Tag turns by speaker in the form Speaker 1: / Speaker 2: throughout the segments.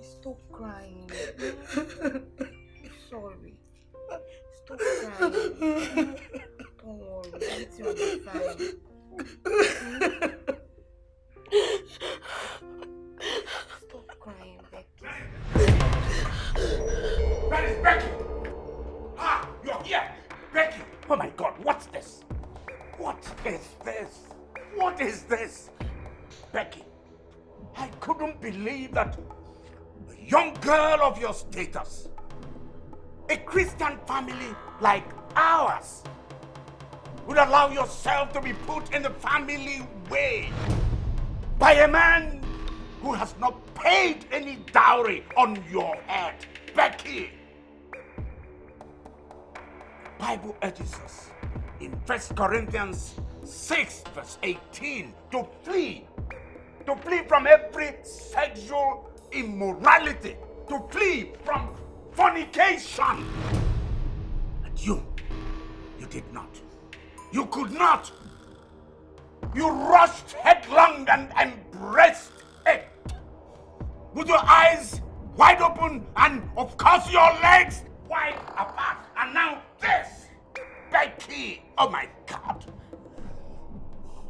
Speaker 1: Stop crying. Sorry. Stop crying. Don't worry. Everything will be fine. Stop crying, Becky.
Speaker 2: That is Becky! Ah, you're here! Becky! Oh my God, what's this? What is this? What is this? Becky, I couldn't believe that a young girl of your status, a Christian family like ours, would allow yourself to be put in the family way by a man who has not paid any dowry on your head. Becky! The Bible urges us in 1 Corinthians 6 verse 18 to flee from every sexual immorality, to flee from fornication. And you did not. You could not. You rushed headlong and embraced it with your eyes wide open and, of course, your legs wide apart. And now this, Becky, oh my God.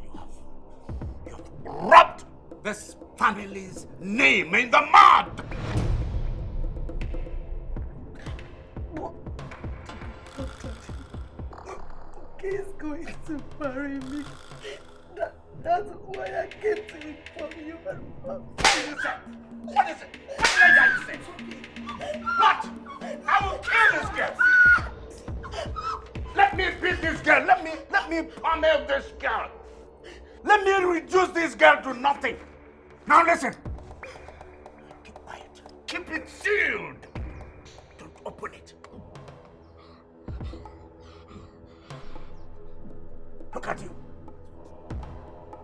Speaker 2: You have rubbed this family's name in the mud.
Speaker 3: He's going to marry me. That's why I came to inform you.
Speaker 2: What is it? What is it? What did I say? What? I will kill this girl. Let me beat this girl. Let me pummel this girl. Let me reduce this girl to nothing. Now listen. Keep quiet. Keep it sealed. Don't open it. Look at you.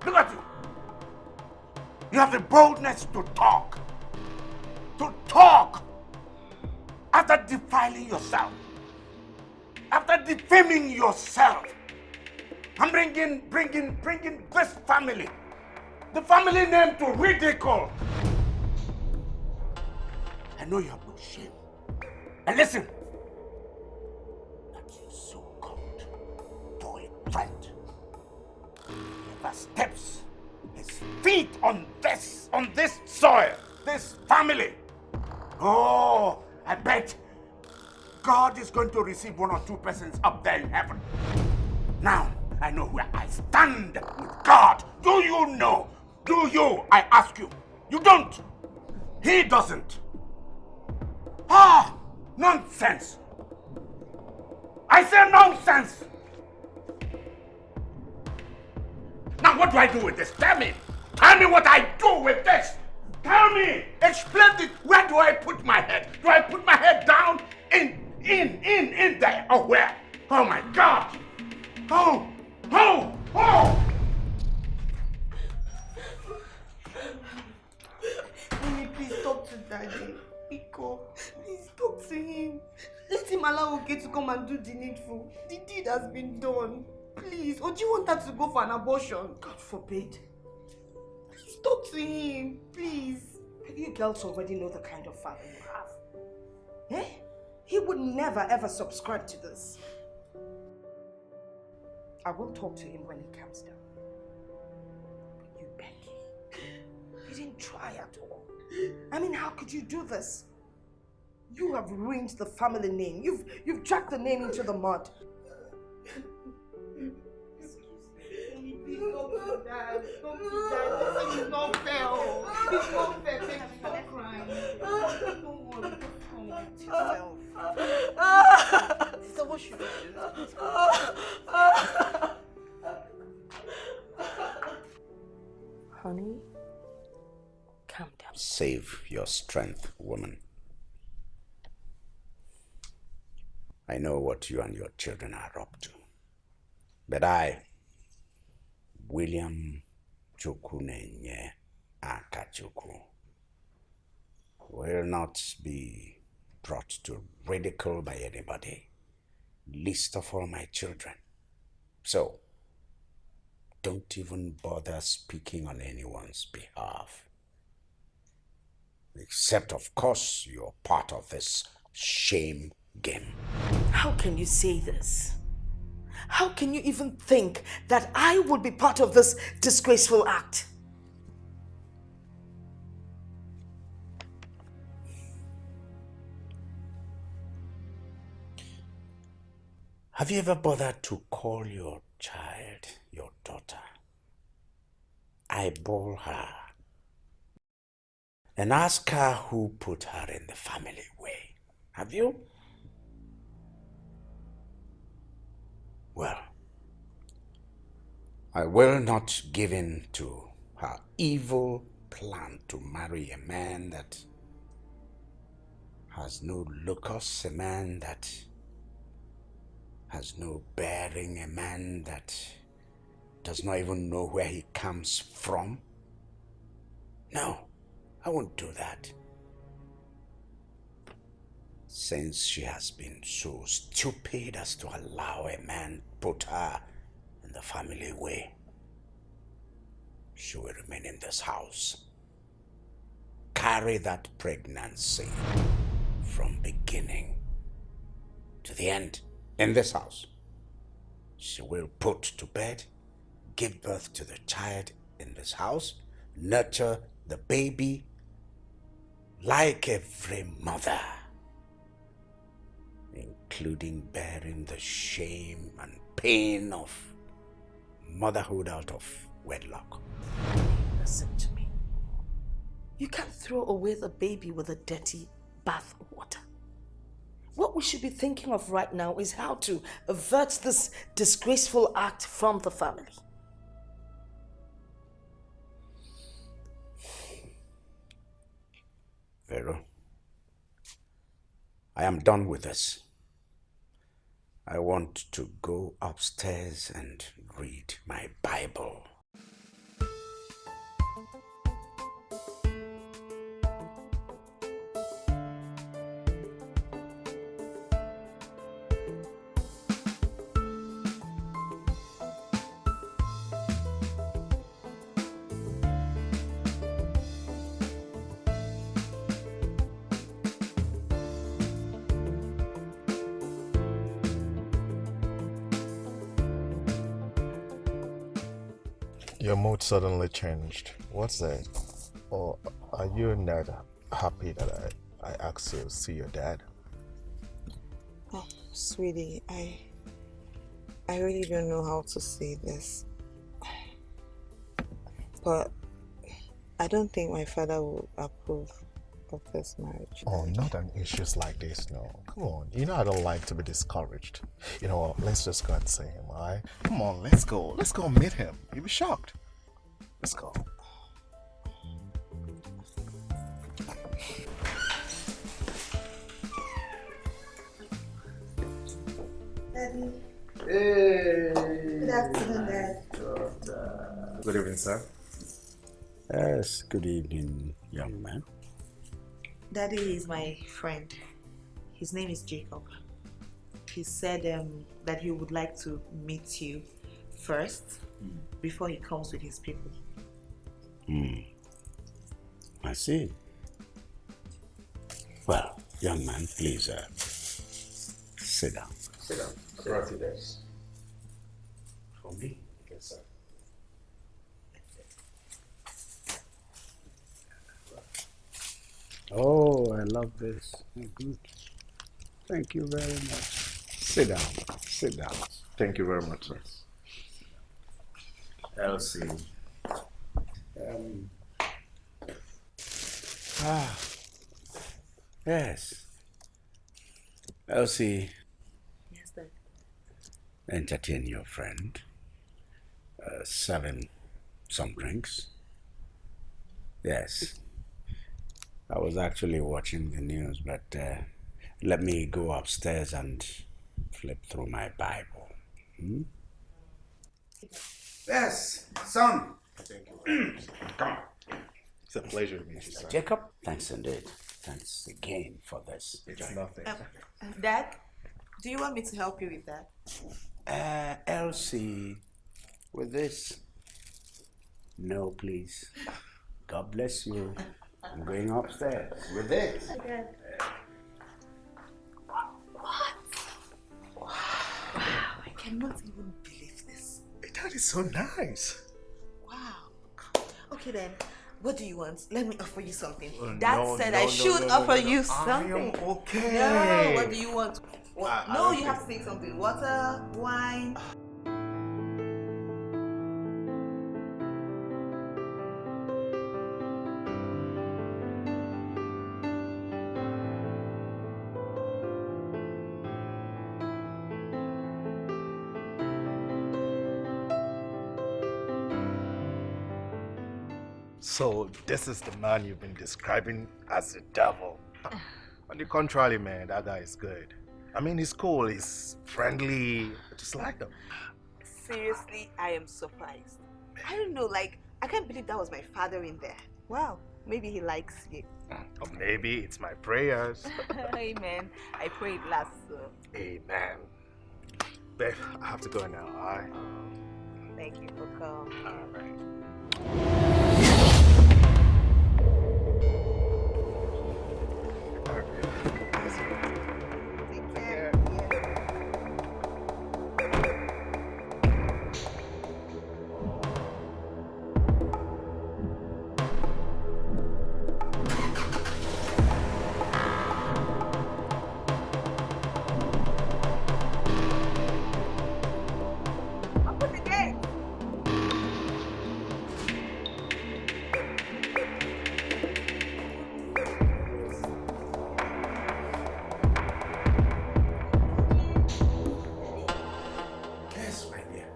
Speaker 2: Look at you. You have the boldness to talk. To talk. After defiling yourself. After defaming yourself. I'm bringing this family. The family name to ridicule. I know you have no shame. And listen. That you so-called boyfriend that steps his feet on this soil, this family. Oh, I bet God is going to receive 1 or 2 persons up there in heaven. Now, I know where I stand with God. Do you know? Do you? I ask you. You don't. He doesn't. Ah, nonsense. I say nonsense. Now what do I do with this? Tell me. Tell me what I do with this. Tell me. Explain it. Where do I put my head? Do I put my head down in there? Or where? Oh my God. Oh.
Speaker 1: Mommy, please talk to Daddy. Iko, please talk to him. Let him allow Oke to come and do the needful. The deed has been done. Please. Or do you want her to go for an abortion?
Speaker 3: God forbid.
Speaker 1: Please talk to him. Please.
Speaker 3: You girls already know the kind of father you have. Eh? He would never ever subscribe to this. I will talk to him when he comes down. But you, Becky, you didn't try at all. I mean, how could you do this? You have ruined the family name. You've dragged the name into the mud.
Speaker 1: Please don't do that. Don't do that. This is not fair. It's not fair. Baby, stop crying. Don't worry. Just come with yourself. So what should we do?
Speaker 3: Honey, calm down.
Speaker 2: Save your strength, woman. I know what you and your children are up to. But I, William Chukunenye Akachuku, will not be brought to ridicule by anybody, least of all my children. So, don't even bother speaking on anyone's behalf. Except, of course, you're part of this shame game.
Speaker 3: How can you say this? How can you even think that I would be part of this disgraceful act?
Speaker 2: Have you ever bothered to call your child, your daughter, eyeball her, and ask her who put her in the family way? Have you? Well, I will not give in to her evil plan to marry a man that has no locus, a man that has no bearing, a man that does not even know where he comes from. No, I won't do that. Since she has been so stupid as to allow a man put her in the family way, she will remain in this house. Carry that pregnancy from beginning to the end in this house. She will put to bed, give birth to the child in this house, nurture the baby like every mother, including bearing the shame and pain of motherhood out of wedlock.
Speaker 3: Listen to me. You can't throw away the baby with a dirty bath water. What we should be thinking of right now is how to avert this disgraceful act from the family.
Speaker 2: Vero, I am done with this. I want to go upstairs and read my Bible.
Speaker 4: Your mood suddenly changed. What's that? Or are you not happy that I asked you to see your dad?
Speaker 5: Oh, sweetie, I really don't know how to say this. But I don't think my father will approve of this marriage.
Speaker 4: Oh, not on issues like this, no. Come on, you know I don't like to be discouraged. You know what, let's just go and see him, alright? Come on, let's go. Let's go meet him. You'll be shocked. Let's go.
Speaker 1: Daddy.
Speaker 2: Hey!
Speaker 1: Good afternoon, Dad.
Speaker 4: Good evening, sir.
Speaker 2: Yes, good evening, young man.
Speaker 5: Daddy is my friend. His name is Jacob. He said that he would like to meet you first before he comes with his people.
Speaker 2: I see. Well, young man, please sit down. Sit down. I brought you this. For me? Yes, sir. Oh, I love this. Good. Thank you very much. Sit down. Sit down.
Speaker 4: Thank you very much, sir.
Speaker 2: Elsie. Yes. Elsie,
Speaker 5: Yes, Dad.
Speaker 2: entertain your friend. Serve him some drinks. Yes. I was actually watching the news, but let me go upstairs and flip through my Bible. Yes, son.
Speaker 4: Thank you.
Speaker 2: Come on.
Speaker 4: It's a pleasure to meet you, sir.
Speaker 2: Jacob, thanks indeed. Thanks again for this.
Speaker 4: It's nothing.
Speaker 5: Dad, do you want me to help you with that?
Speaker 2: Elsie, with this? No, please. God bless you. I'm going upstairs with it.
Speaker 5: Okay. Wow, I cannot even believe this.
Speaker 4: That is so nice.
Speaker 5: Wow. Okay then, what do you want? Let me offer you something.
Speaker 4: Oh,
Speaker 5: Dad
Speaker 4: no,
Speaker 5: said
Speaker 4: no,
Speaker 5: I
Speaker 4: no,
Speaker 5: should
Speaker 4: no,
Speaker 5: offer
Speaker 4: no,
Speaker 5: you
Speaker 4: no.
Speaker 5: something.
Speaker 4: I am okay.
Speaker 5: No, what do you want? No, you
Speaker 4: okay.
Speaker 5: have to take something. Water, wine.
Speaker 4: So this is the man you've been describing as the devil. On the contrary, man, that guy is good. I mean, he's cool, he's friendly, just like him.
Speaker 5: Seriously, I am surprised. I don't know, like, I can't believe that was my father in there. Wow, maybe he likes you.
Speaker 4: Or maybe it's my prayers.
Speaker 5: Amen. I pray it lasts.
Speaker 4: Amen. Babe, I have to go now, alright?
Speaker 5: Thank you for coming.
Speaker 4: Alright.
Speaker 5: Take care. Open the gate.
Speaker 2: Yes, my dear.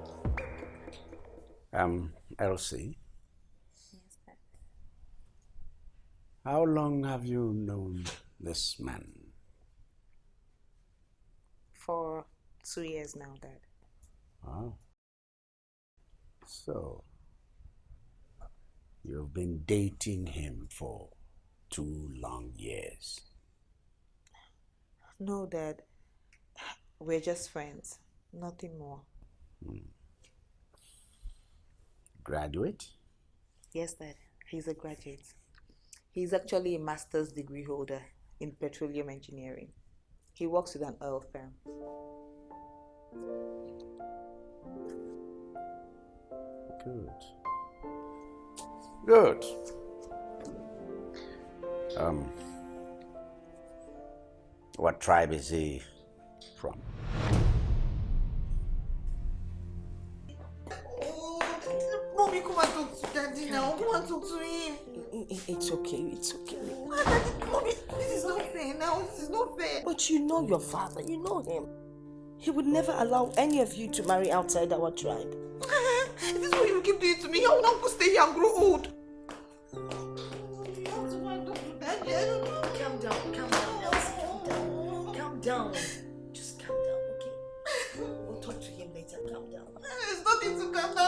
Speaker 2: Elsie,
Speaker 5: Yes, Dad.
Speaker 2: how long have you known this man?
Speaker 5: For 2 years now, Dad.
Speaker 2: Oh. So, you've been dating him for 2 long years.
Speaker 5: No, Dad. We're just friends. Nothing more.
Speaker 2: Graduate?
Speaker 5: Yes, Dad. He's a graduate. He's actually a master's degree holder in petroleum engineering. He works with an oil firm.
Speaker 2: Good. Good. What tribe is he from?
Speaker 1: Mommy, come and talk to Daddy now. Come and talk to him.
Speaker 3: It's okay, it's okay.
Speaker 1: Daddy, Mommy, this is not fair now. This is not fair.
Speaker 3: But you know your father, you know him. He would never allow any of you to marry outside our tribe.
Speaker 1: This is what you keep doing to me. I will not go stay here and grow old.
Speaker 3: Calm down, Elsie, calm down. Calm down. Just calm down, okay? We'll talk to him later, calm down.
Speaker 1: There's nothing to calm down.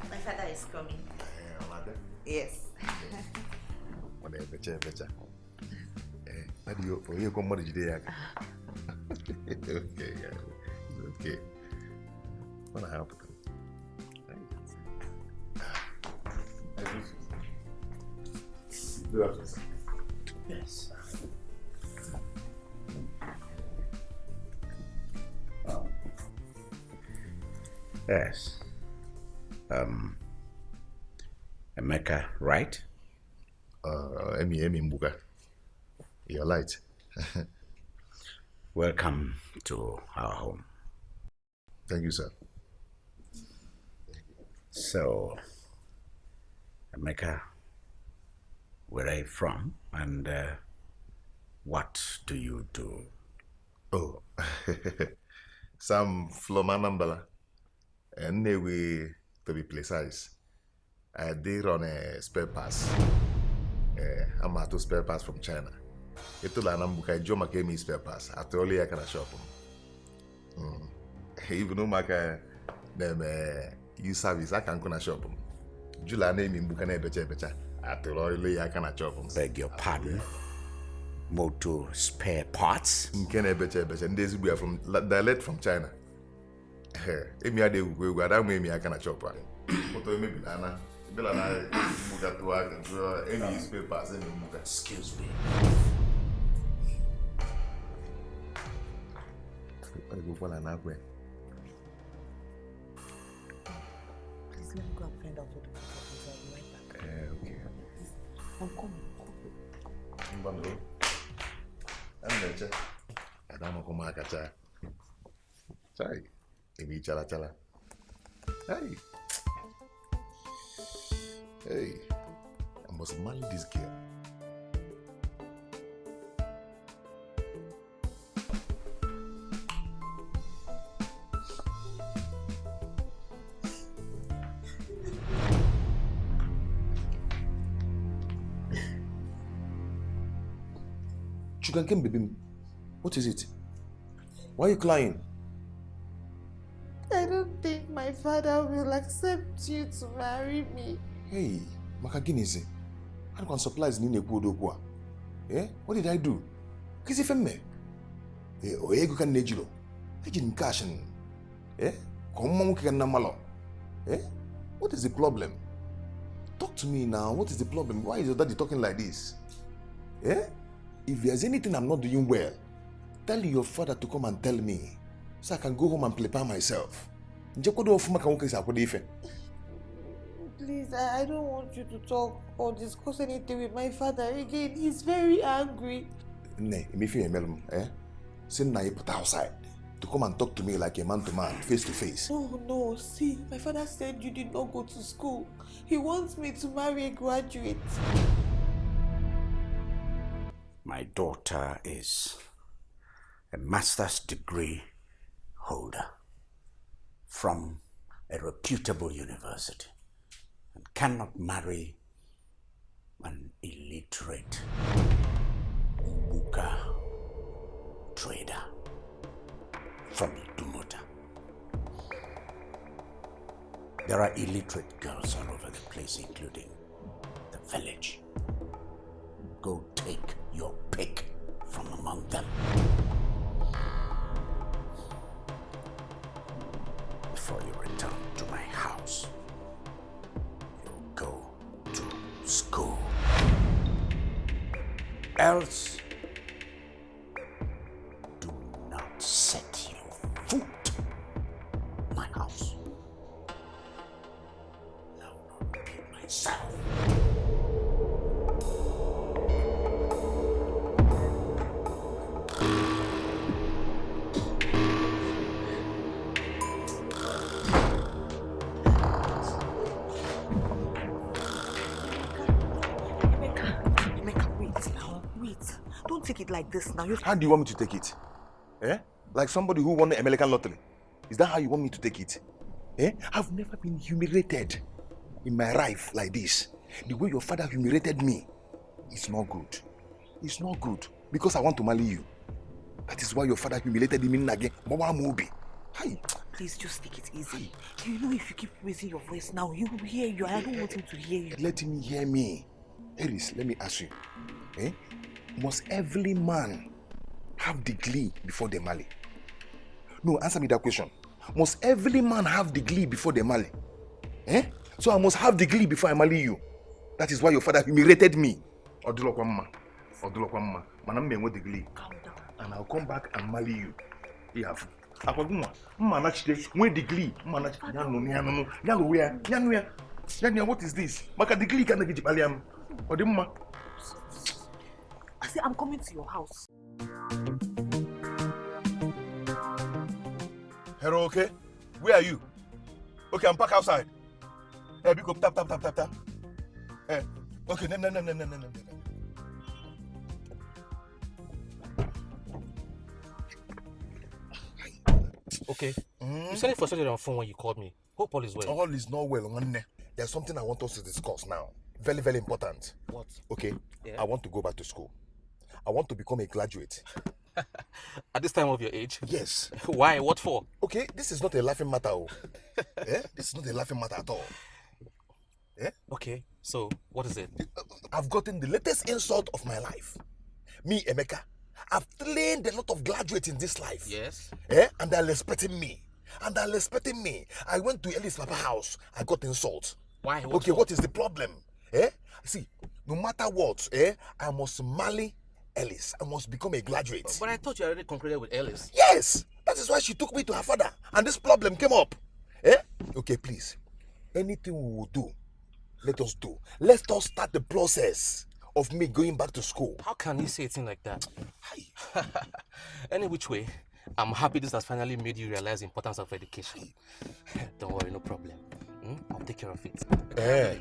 Speaker 5: My father is coming. Yes.
Speaker 4: Okay, guys. It's okay. I want to help them.
Speaker 2: Yes. Yes. Emeka, right?
Speaker 4: Emi Mbuga. You're right.
Speaker 2: Welcome to our home.
Speaker 4: Thank you, sir.
Speaker 2: So, Emeka, where are you from and what do you do?
Speaker 4: Oh, Sam Flomanambala. Anyway, to be precise, I did run a spare pass. I'm at to spare pass from China. Ito la nambuka Joma gave me spare pass. After all, I can shop them. Even though I them use service, I can go shop them. Jula name in Bukane becha. After all, I can shop them.
Speaker 2: Beg your pardon. Motor spare parts?
Speaker 4: Nkene becha. And this we are from direct from China. Emi ade we ada mo emi aka na chop a. Moto maybe na bela na muga to aka any spare pass any muga.
Speaker 2: Excuse me.
Speaker 4: I go for na kwe.
Speaker 5: Please let me go and find out what the fuck is. I'll be right back.
Speaker 4: Okay.
Speaker 5: I'm coming.
Speaker 4: Mbando. Amnecha. Adama ko makacha. Sai. Emi chala. Hey. I must marry this girl.
Speaker 6: Sugarcane baby, what is it? Why are you crying?
Speaker 1: I don't think my father will accept you to marry me.
Speaker 6: Hey, Makaginese, I don't supplies Nine Kudo. Eh? What did I do? Kisi femme. Eh, Oego can nejilo. I didn't cash. Eh? Come can namalo. Eh? What is the problem? Talk to me now. What is the problem? Why is your daddy talking like this? Eh? If there's anything I'm not doing well, tell your father to come and tell me, so I can go home and prepare myself.
Speaker 1: Please, I don't want you to talk or discuss anything with my father again. He's very angry.
Speaker 6: Ne, if you eh? Send na put outside to come and talk to me like a man to man, face to face.
Speaker 1: No, see, my father said you did not go to school. He wants me to marry a graduate.
Speaker 2: My daughter is a master's degree holder from a reputable university and cannot marry an illiterate Ubuka trader from Idumota. There are illiterate girls all over the place, including the village. Go take your pick from among them. Before you return to my house, you'll go to school. Else, do not set your foot in my house. I will not repeat myself.
Speaker 5: Take it like this now.
Speaker 6: How do you want me to take it? Eh? Like somebody who won the American lottery. Is that how you want me to take it? Eh? I've never been humiliated in my life like this. The way your father humiliated me, it's not good. It's not good. Because I want to marry you. That is why your father humiliated me again. Hi.
Speaker 5: Please just take it easy. You know if you keep raising your voice now, he will hear you. I don't want him to hear you.
Speaker 6: Let him hear me. Eris, let me ask you. Eh? Must every man have the glee before they marry? No, answer me that question. Must every man have the glee before they marry? Eh? So I must have the glee before I marry you. That is why your father humiliated me. Odulokwa manambe with the glee.
Speaker 5: Calm down.
Speaker 6: And I'll come back and marry you. Yafu. Akwaguma, mma chide, when the glee, mma nyano, what is this? Maka the glee can get paliam. Odimma.
Speaker 5: I say I'm coming to your house.
Speaker 6: Hello, okay? Where are you? Okay, I'm back outside. Hey, big up, tap. Hey, okay, no.
Speaker 7: Okay. You sounded frustrated on phone when you called me. Hope all is well.
Speaker 6: All is not well, Nwanne. There's something I want us to discuss now. Very, very important.
Speaker 7: What?
Speaker 6: Okay,
Speaker 7: Yeah.
Speaker 6: I want to go back to school. I want to become a graduate.
Speaker 7: At this time of your age?
Speaker 6: Yes.
Speaker 7: Why? What for?
Speaker 6: Okay, this is not a laughing matter. This is not a laughing matter at all.
Speaker 7: Okay, so what is it?
Speaker 6: I've gotten the latest insult of my life. Me, Emeka, I've trained a lot of graduates in this life.
Speaker 7: Yes.
Speaker 6: And they're respecting me. I went to Ellie's Papa house. I got insult.
Speaker 7: Why?
Speaker 6: What is the problem? See, no matter what, I must marry Ellis. I must become a graduate.
Speaker 7: But I thought you already concluded with Ellis.
Speaker 6: Yes! That is why she took me to her father. And this problem came up. Okay, please. Anything we will do, let us do. Let us start the process of me going back to school.
Speaker 7: How can you say a thing like that? Any which way, I'm happy this has finally made you realize the importance of education. Don't worry, no problem. I'll take care of it.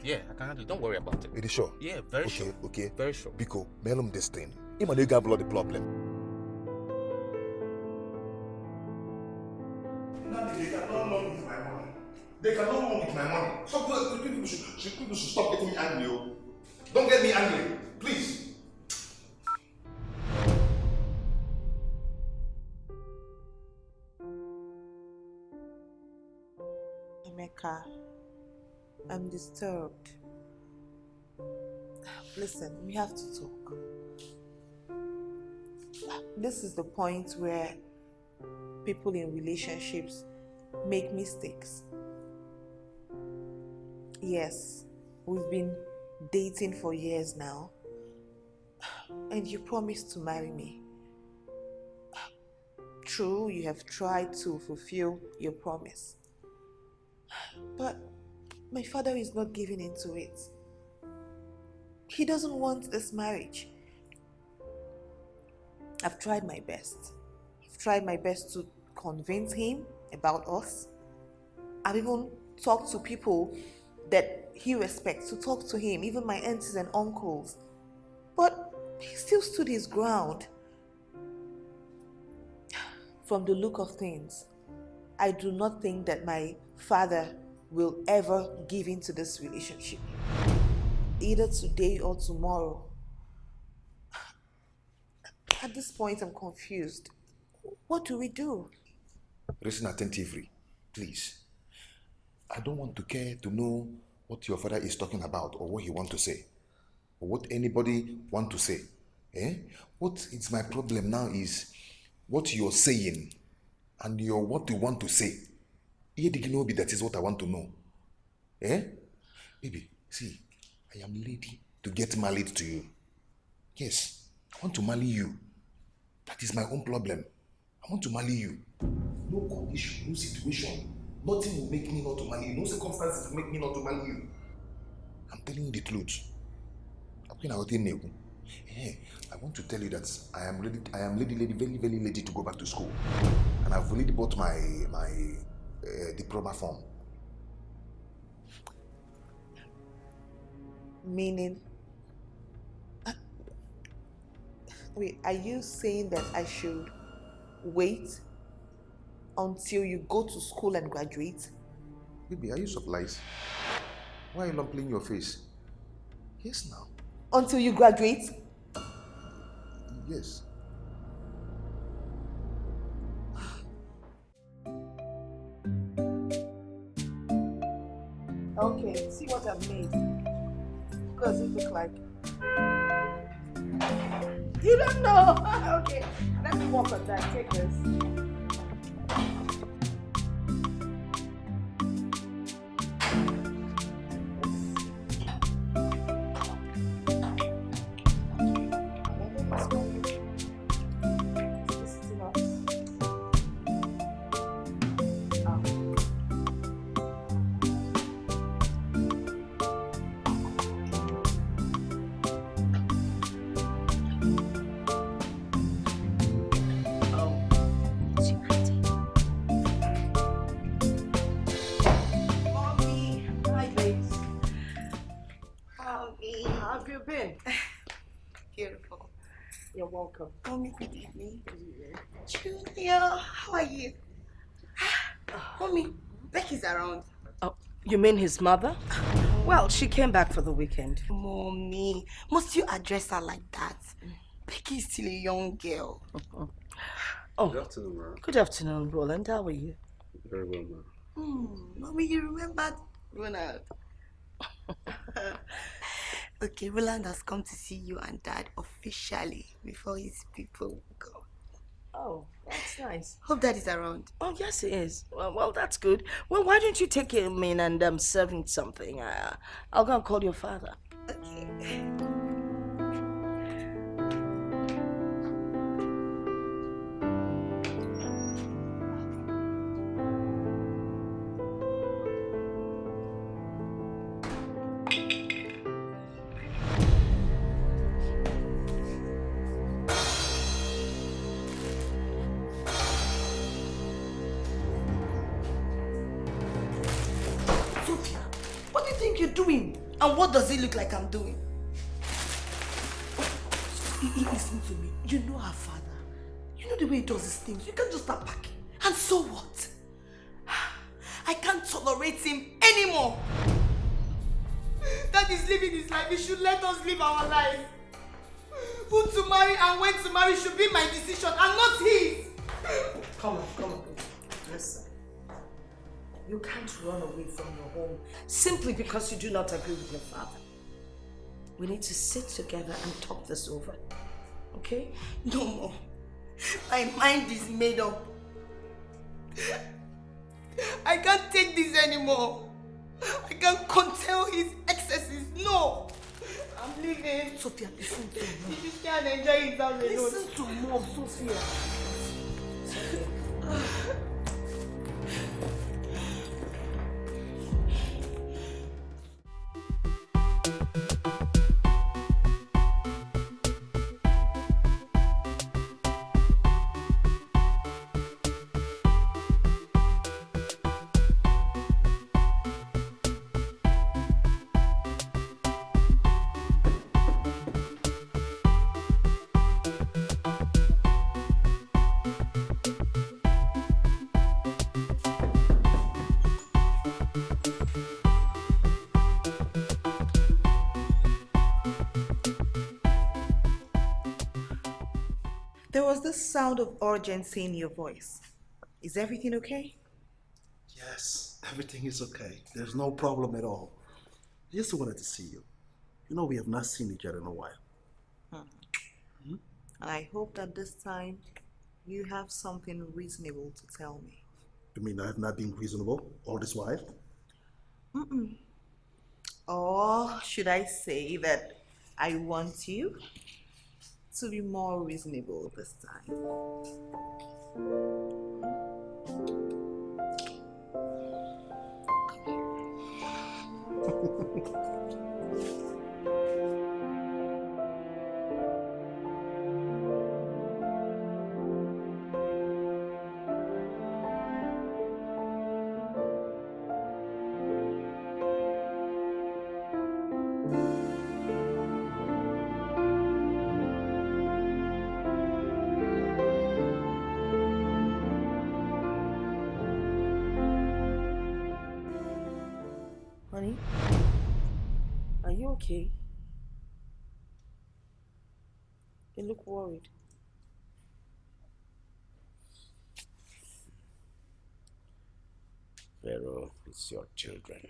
Speaker 7: Yeah, I can handle it. Don't worry about it.
Speaker 6: Are you sure?
Speaker 7: Yeah, very sure.
Speaker 6: Okay.
Speaker 7: Very sure.
Speaker 6: Biko, melum this thing. Ima no gamble the problem. They cannot run with my money. They cannot run with my money. So people should stop getting me angry. Don't get me angry, please.
Speaker 5: Emeka, I'm disturbed. Listen, we have to talk. This is the point where people in relationships make mistakes. Yes, we've been dating for years now, and you promised to marry me. True, you have tried to fulfill your promise, but my father is not giving into it. He doesn't want this marriage. I've tried my best. I've tried my best to convince him about us. I've even talked to people that he respects to talk to him, even my aunts and uncles. But he still stood his ground. From the look of things, I do not think that my father will ever give into this relationship. Either today or tomorrow. At this point, I'm confused. What do we do?
Speaker 6: Listen attentively, please. I don't want to care to know what your father is talking about or what he wants to say or what anybody want to say. What is my problem now is what you're saying and what you want to say. That is what I want to know. Baby, see, I am ready to get married to you. Yes, I want to marry you. That is my own problem. I want to marry you. No condition, no situation. Nothing will make me not to marry you. No circumstances will make me not to marry you. I'm telling you the truth. I want to tell you that I am ready, very, very ready to go back to school. And I've already bought my diploma form.
Speaker 5: Meaning? Wait, are you saying that I should wait until you go to school and graduate?
Speaker 6: Baby, are you surprised? Why are you not playing your face? Yes, now.
Speaker 5: Until you graduate?
Speaker 6: Yes.
Speaker 5: Okay, see what I've made. What does it look like? You don't know? Okay, let me work on that. Take this. Beautiful. You're welcome.
Speaker 1: Mommy, good evening.
Speaker 5: Junior, how are you?
Speaker 1: Mommy, Becky's around.
Speaker 3: Oh, you mean his mother? Well, she came back for the weekend.
Speaker 1: Mommy, must you address her like that? Becky is still a young girl.
Speaker 3: Oh,
Speaker 8: Good afternoon, ma'am.
Speaker 3: good afternoon, Roland. How are you?
Speaker 8: Very well, ma'am.
Speaker 1: Mommy, you remembered Ronald? Okay, Roland has come to see you and Dad officially before his people go.
Speaker 3: Oh, that's nice.
Speaker 1: Hope Dad is around.
Speaker 3: Oh, yes, he is. Well, that's good. Well, why don't you take him in and serve him something? I'll go and call your father.
Speaker 1: Okay. What do you think you're doing? And what does it look like I'm doing? Listen to me. You know our father. You know the way he does his things. You can't just start packing. And so what? I can't tolerate him anymore. That is living his life. He should let us live our life. Who to marry and when to marry should be my decision and not his.
Speaker 3: Come on. Listen. You can't run away from your home simply because you do not agree with your father. We need to sit together and talk this over. Okay?
Speaker 1: No more. My mind is made up. I can't take this anymore. I can't control his excesses. No. I'm leaving.
Speaker 3: Sophia, listen to me.
Speaker 1: You can't enjoy his house alone.
Speaker 3: Listen to Mom, Sophia.
Speaker 5: There was this sound of urgency in your voice. Is everything okay?
Speaker 8: Yes, everything is okay. There's no problem at all. I just wanted to see you. You know, we have not seen each other in a while.
Speaker 5: I hope that this time you have something reasonable to tell me.
Speaker 8: You mean I have not been reasonable all this while?
Speaker 5: Or should I say that I want you to be more reasonable this time?
Speaker 3: Honey, are you okay? You look worried.
Speaker 2: Vero, it's your children.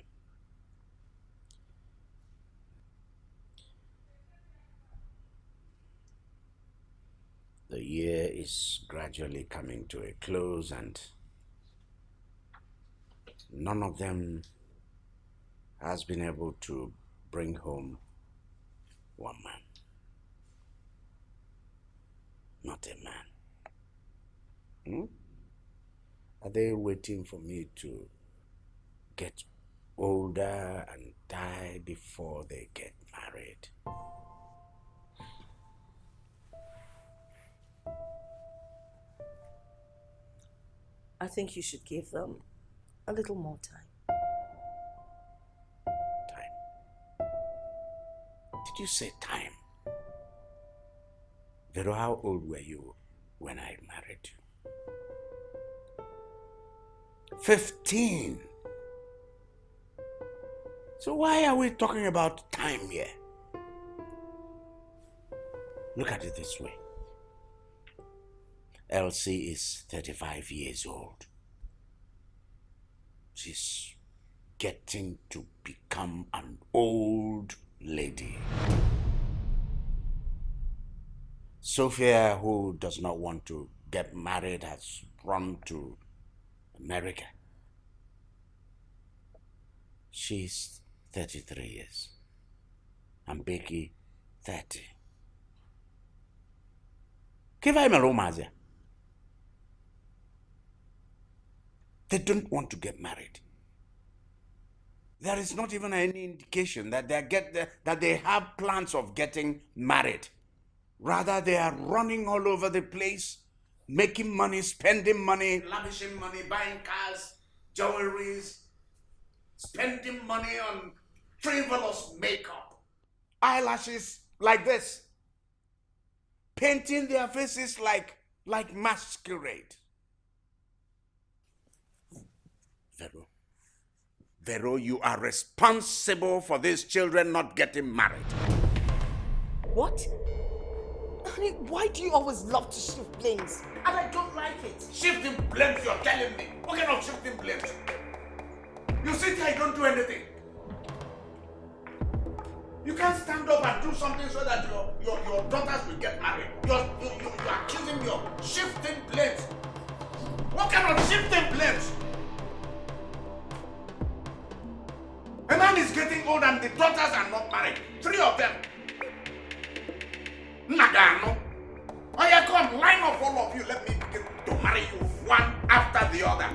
Speaker 2: The year is gradually coming to a close and none of them has been able to bring home one man. Not a man. Are they waiting for me to get older and die before they get married?
Speaker 3: I think you should give them a little more time.
Speaker 2: Did you say time? Vero, how old were you when I married you? 15. So why are we talking about time here? Look at it this way. Elsie is 35 years old. She's getting to become an old lady. Sophia, who does not want to get married, has run to America. She's 33 years. And Becky, 30. Give him a romance. They don't want to get married. There is not even any indication that they have plans of getting married. Rather, they are running all over the place, making money, spending money, lavishing money, buying cars, jewelries, spending money on frivolous makeup, eyelashes like this, painting their faces like masquerade. Vero, you are responsible for these children not getting married.
Speaker 3: What? Honey, why do you always love to shift blames? And I don't like it.
Speaker 2: Shifting blames, you're telling me? What kind of shifting blames? You sit here, you don't do anything. You can't stand up and do something so that your daughters will get married. You're accusing me of shifting blames. What kind of shifting blames? A man is getting old and the daughters are not married. 3 of them. Nagano. Oh yeah, come, line up all of you. Let me begin to marry you one after the other.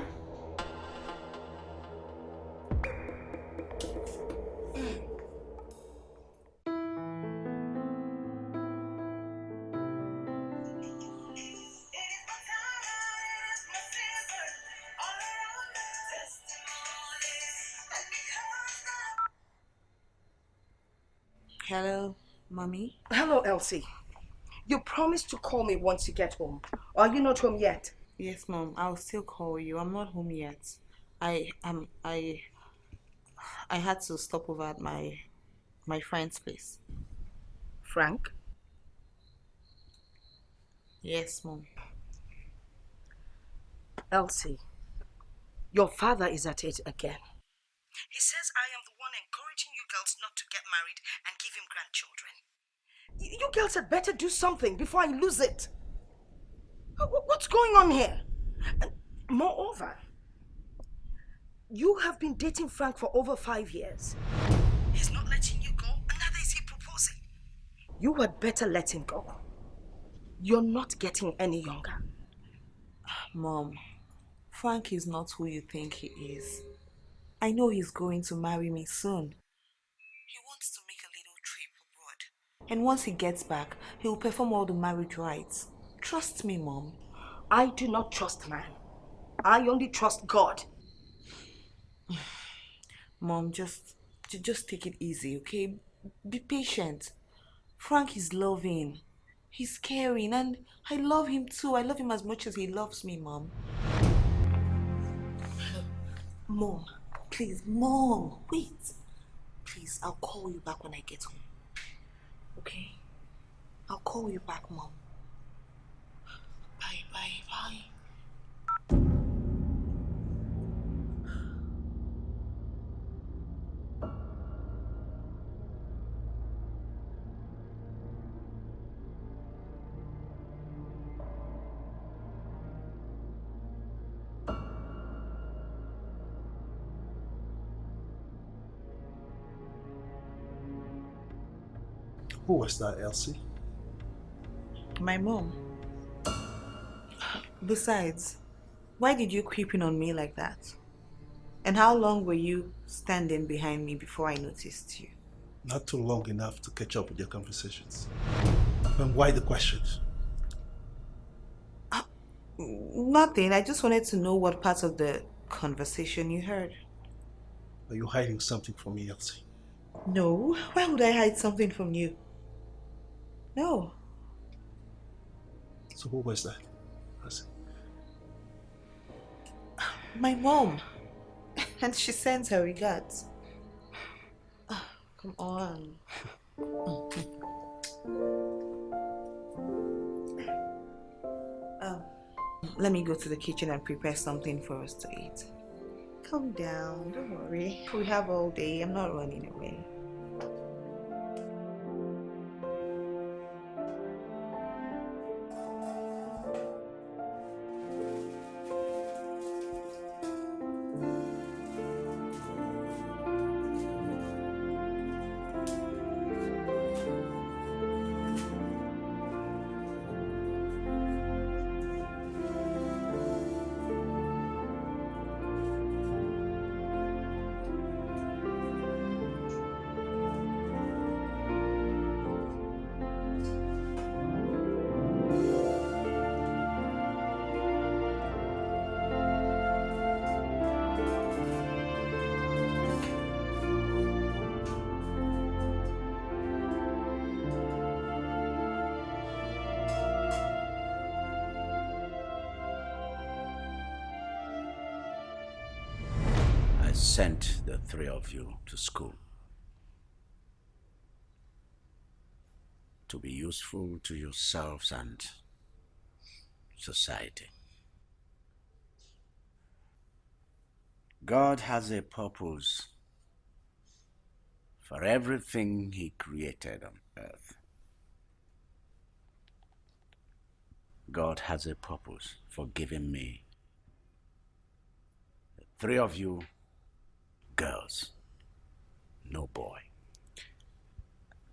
Speaker 5: Hello, Mommy.
Speaker 3: Hello, Elsie. You promised to call me once you get home. Are you not home yet?
Speaker 5: Yes, Mom. I'll still call you. I'm not home yet. I had to stop over at my friend's place.
Speaker 3: Frank?
Speaker 5: Yes, Mom.
Speaker 3: Elsie, your father is at it again. He says I am the one encouraging you girls not to get married and give him grandchildren. You girls had better do something before I lose it. What's going on here? And moreover, you have been dating Frank for over 5 years. He's not letting you go, and neither is he proposing. You had better let him go. You're not getting any younger.
Speaker 5: Mom, Frank is not who you think he is. I know he's going to marry me soon. He wants to make a little trip abroad. And once he gets back, he'll perform all the marriage rites. Trust me, Mom.
Speaker 3: I do not trust man. I only trust God.
Speaker 5: Mom, just take it easy, okay? Be patient. Frank is loving. He's caring, and I love him too. I love him as much as he loves me, Mom. Mom, please, Mom, wait. Please, I'll call you back when I get home. Okay? I'll call you back, Mom. Bye, bye, bye.
Speaker 8: Who was that, Elsie?
Speaker 5: My mom. Besides, why did you creep in on me like that? And how long were you standing behind me before I noticed you?
Speaker 8: Not too long enough to catch up with your conversations. And why the questions?
Speaker 5: Nothing. I just wanted to know what part of the conversation you heard.
Speaker 8: Are you hiding something from me, Elsie?
Speaker 5: No. Why would I hide something from you? No.
Speaker 8: So who was that? Elsie?
Speaker 5: My mom. And she sends her regards. Come on. Let me go to the kitchen and prepare something for us to eat. Calm down, don't worry. We have all day. I'm not running away.
Speaker 2: Sent the three of you to school to be useful to yourselves and society. God has a purpose for everything He created on earth. God has a purpose for giving me the three of you girls, no boy.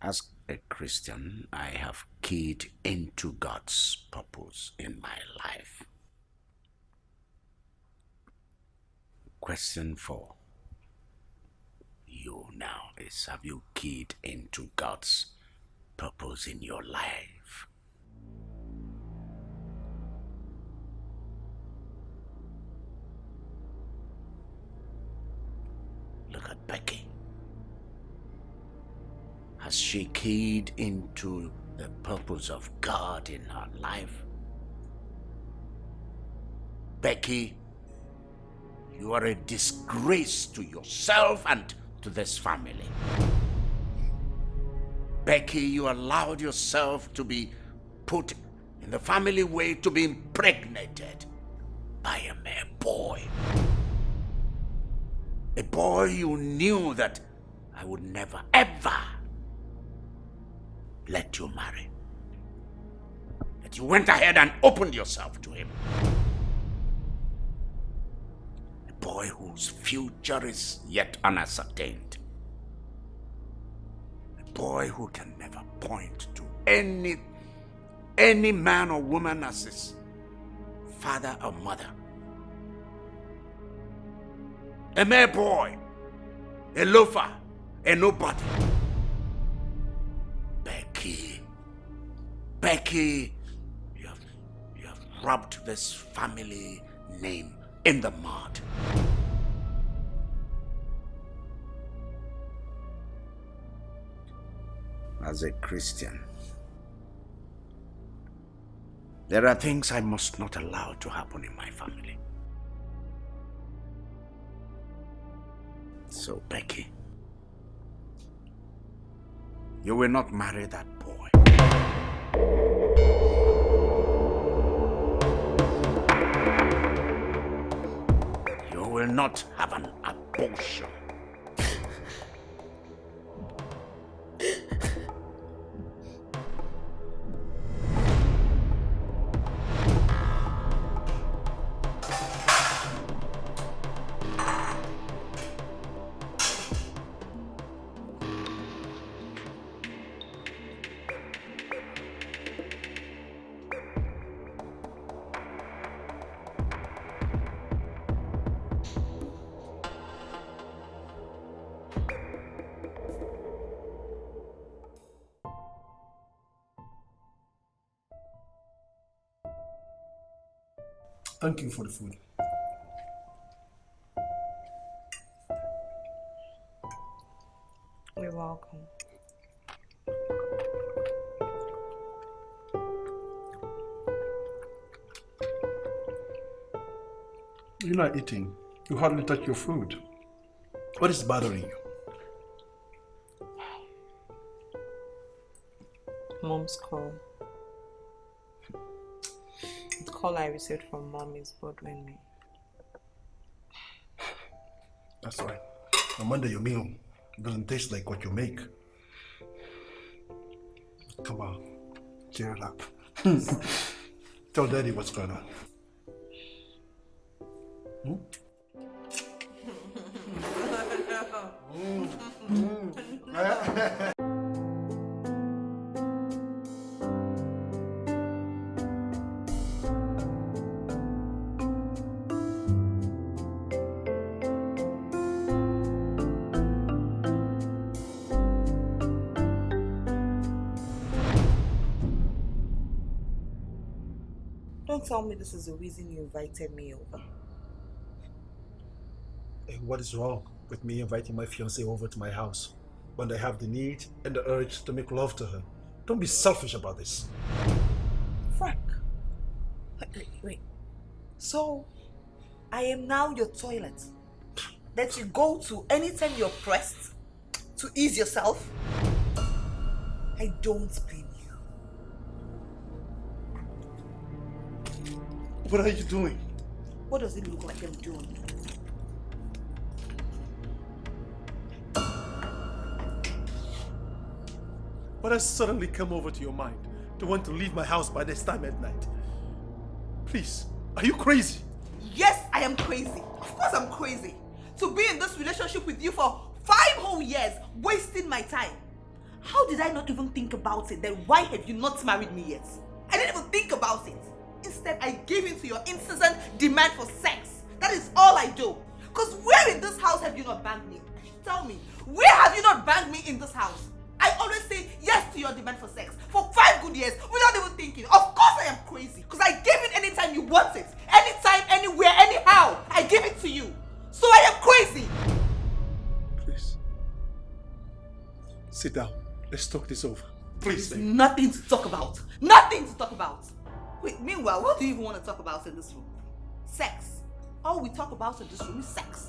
Speaker 2: As a Christian, I have keyed into God's purpose in my life. Question for you now is, have you keyed into God's purpose in your life? Look at Becky. Has she keyed into the purpose of God in her life? Becky, you are a disgrace to yourself and to this family. Becky, you allowed yourself to be put in the family way to be impregnated by a mere boy. A boy you knew that I would never, ever let you marry. That you went ahead and opened yourself to him. A boy whose future is yet unascertained. A boy who can never point to any man or woman as his father or mother. A mere boy, a loafer, a nobody. Becky, you have rubbed this family name in the mud. As a Christian, there are things I must not allow to happen in my family. So, Becky, you will not marry that boy. You will not have an abortion.
Speaker 8: Thank you for the food.
Speaker 5: You're welcome.
Speaker 8: You're not eating. You hardly touch your food. What is bothering you?
Speaker 5: Mom's call. The call I received from Mom is bothering me.
Speaker 8: That's right. No wonder your meal doesn't taste like what you make. Come on, cheer it up. Tell Daddy what's going on.
Speaker 5: Don't tell me this is the reason you invited me over.
Speaker 8: Hey, what is wrong with me inviting my fiancée over to my house when I have the need and the urge to make love to her? Don't be selfish about this.
Speaker 5: Frank, wait. So, I am now your toilet that you go to anytime you're pressed to ease yourself? I don't blame you.
Speaker 8: What are you doing?
Speaker 5: What does it look like I'm doing?
Speaker 8: What has suddenly come over to your mind to want to leave my house by this time at night? Please, are you crazy?
Speaker 5: Yes, I am crazy. Of course I'm crazy. To be in this relationship with you for 5 whole years, wasting my time. How did I not even think about it? Then why have you not married me yet? I didn't even think about it. Instead, I gave in to your incessant demand for sex. That is all I do. Because where in this house have you not banged me? Tell me, where have you not banged me in this house? I always say yes to your demand for sex for 5 good years without even thinking. Of course I am crazy. Because I give it anytime you want it. Anytime, anywhere, anyhow. I give it to you. So I am crazy.
Speaker 8: Please. Sit down. Let's talk this over. Please.
Speaker 5: There's nothing to talk about. Nothing to talk about. Wait, meanwhile, what do you even want to talk about in this room? Sex. All we talk about in this room is sex.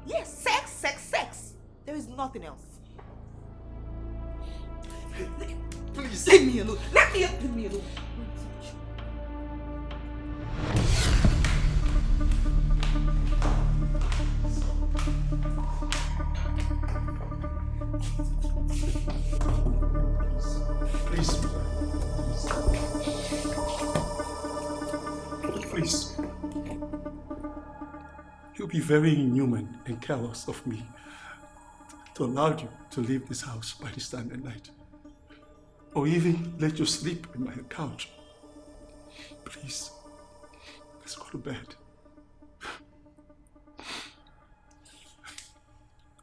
Speaker 5: Yes, sex, sex, sex. There is nothing else.
Speaker 8: Please.
Speaker 5: Leave me alone. Leave me alone.
Speaker 8: Please. Please. You'll be very inhuman and careless of me to allow you to leave this house by this time at night. Or even let you sleep in my couch. Please, let's go to bed.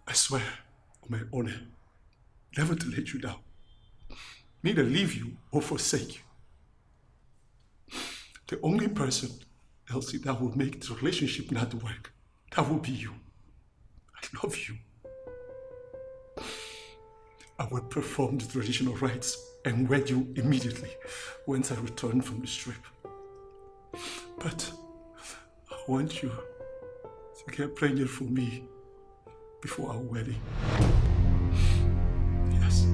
Speaker 8: I swear on my honor, never to let you down. Neither leave you or forsake you. The only person, Elsie, that will make the relationship not work, that will be you. I love you. I will perform the traditional rites and wed you immediately once I return from the strip. But I want you to get pregnant for me before our wedding. Yes.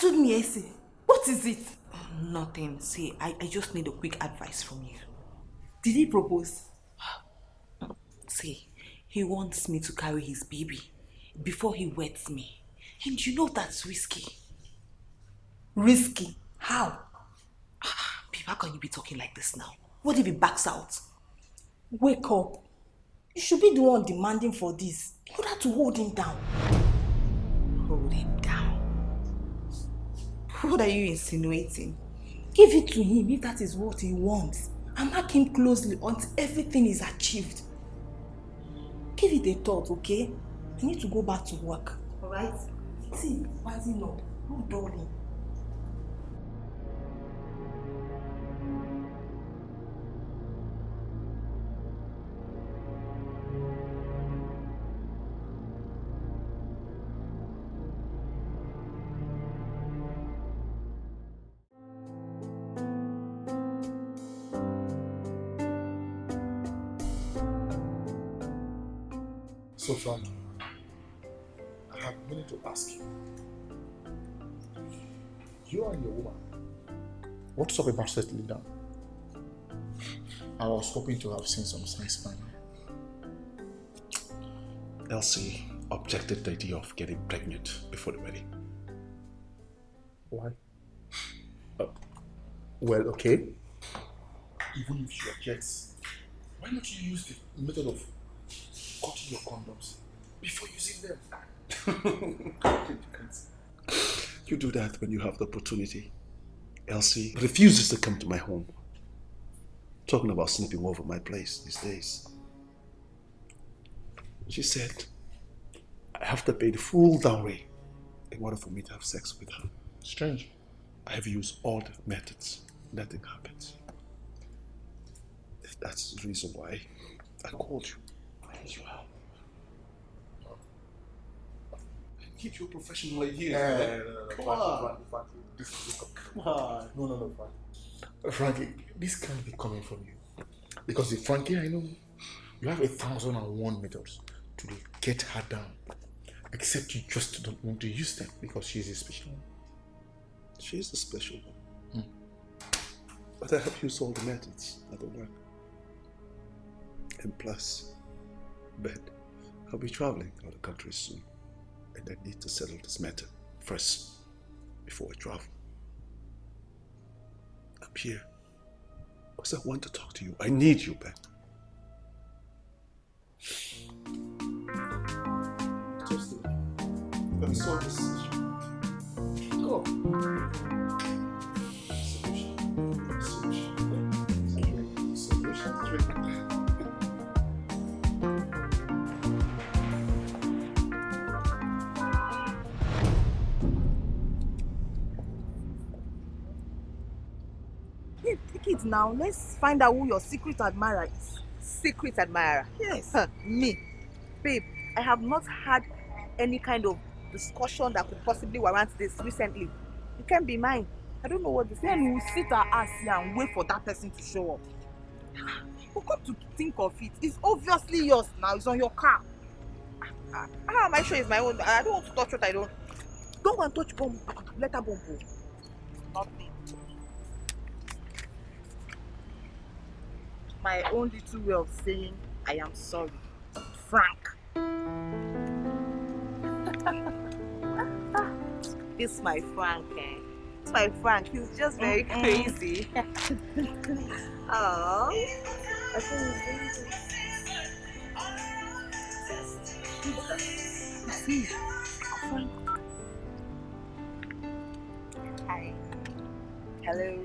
Speaker 5: Me, Elsie. What is it? Nothing. See, I just need a quick advice from you. Did he propose? See, he wants me to carry his baby before he weds me. And you know that's risky. Risky? How? Babe, how can you be talking like this now? What if he backs out?
Speaker 1: Wake up. You should be the one demanding for this in order to hold him down.
Speaker 5: Hold him down? What are you insinuating?
Speaker 1: Give it to him if that is what he wants. And mark him closely until everything is achieved. Give it a thought, okay? I need to go back to work. Alright? See, rising up. Don't dull him.
Speaker 6: So, Frank, I have a minute to ask you. You and your woman, what's up about settling down? I was hoping to have seen some signs by now.
Speaker 8: Elsie objected to the idea of getting pregnant before the wedding.
Speaker 6: Why? Well, okay. Even if she objects, why not you use the method of cutting your condoms before using them?
Speaker 8: You do that when you have the opportunity. Elsie refuses to come to my home. Talking about sleeping over my place these days. She said, I have to pay the full dowry in order for me to have sex with her.
Speaker 6: Strange.
Speaker 8: I have used all the methods. Nothing happens. That's the reason why I called you. I need your help. Keep your professional idea.
Speaker 6: Come on. Come on. No, Frankie. Frankie, this can't be coming from you. Because if Frankie, I know you have 1,001 methods to get her down. Except you just don't want to use them because she's a special one.
Speaker 8: She's a special one. But I have used all the methods that don't work. And plus, Ben, I'll be traveling out of the country soon. And I need to settle this matter first before I travel. I'm here because I want to talk to you. I need you, Ben. Just let me solve this issue. Go.
Speaker 3: Hey, take it now. Let's find out who your secret admirer is.
Speaker 5: Secret admirer?
Speaker 3: Yes.
Speaker 5: Me? Babe, I have not had any kind of discussion that could possibly warrant this recently. It can't be mine. I don't know what this is.
Speaker 3: Then we'll sit our ass here and wait for that person to show up. But come to think of it, it's obviously yours now. It's on your car.
Speaker 5: How am I sure it's my own? I don't want to touch what I don't.
Speaker 3: Don't go and touch bomb. Let her bomb go. Nothing. My own little way of saying I am sorry. Frank.
Speaker 5: This my Frank, eh? It's my Frank. He's just very crazy. Oh. Hi. Hello.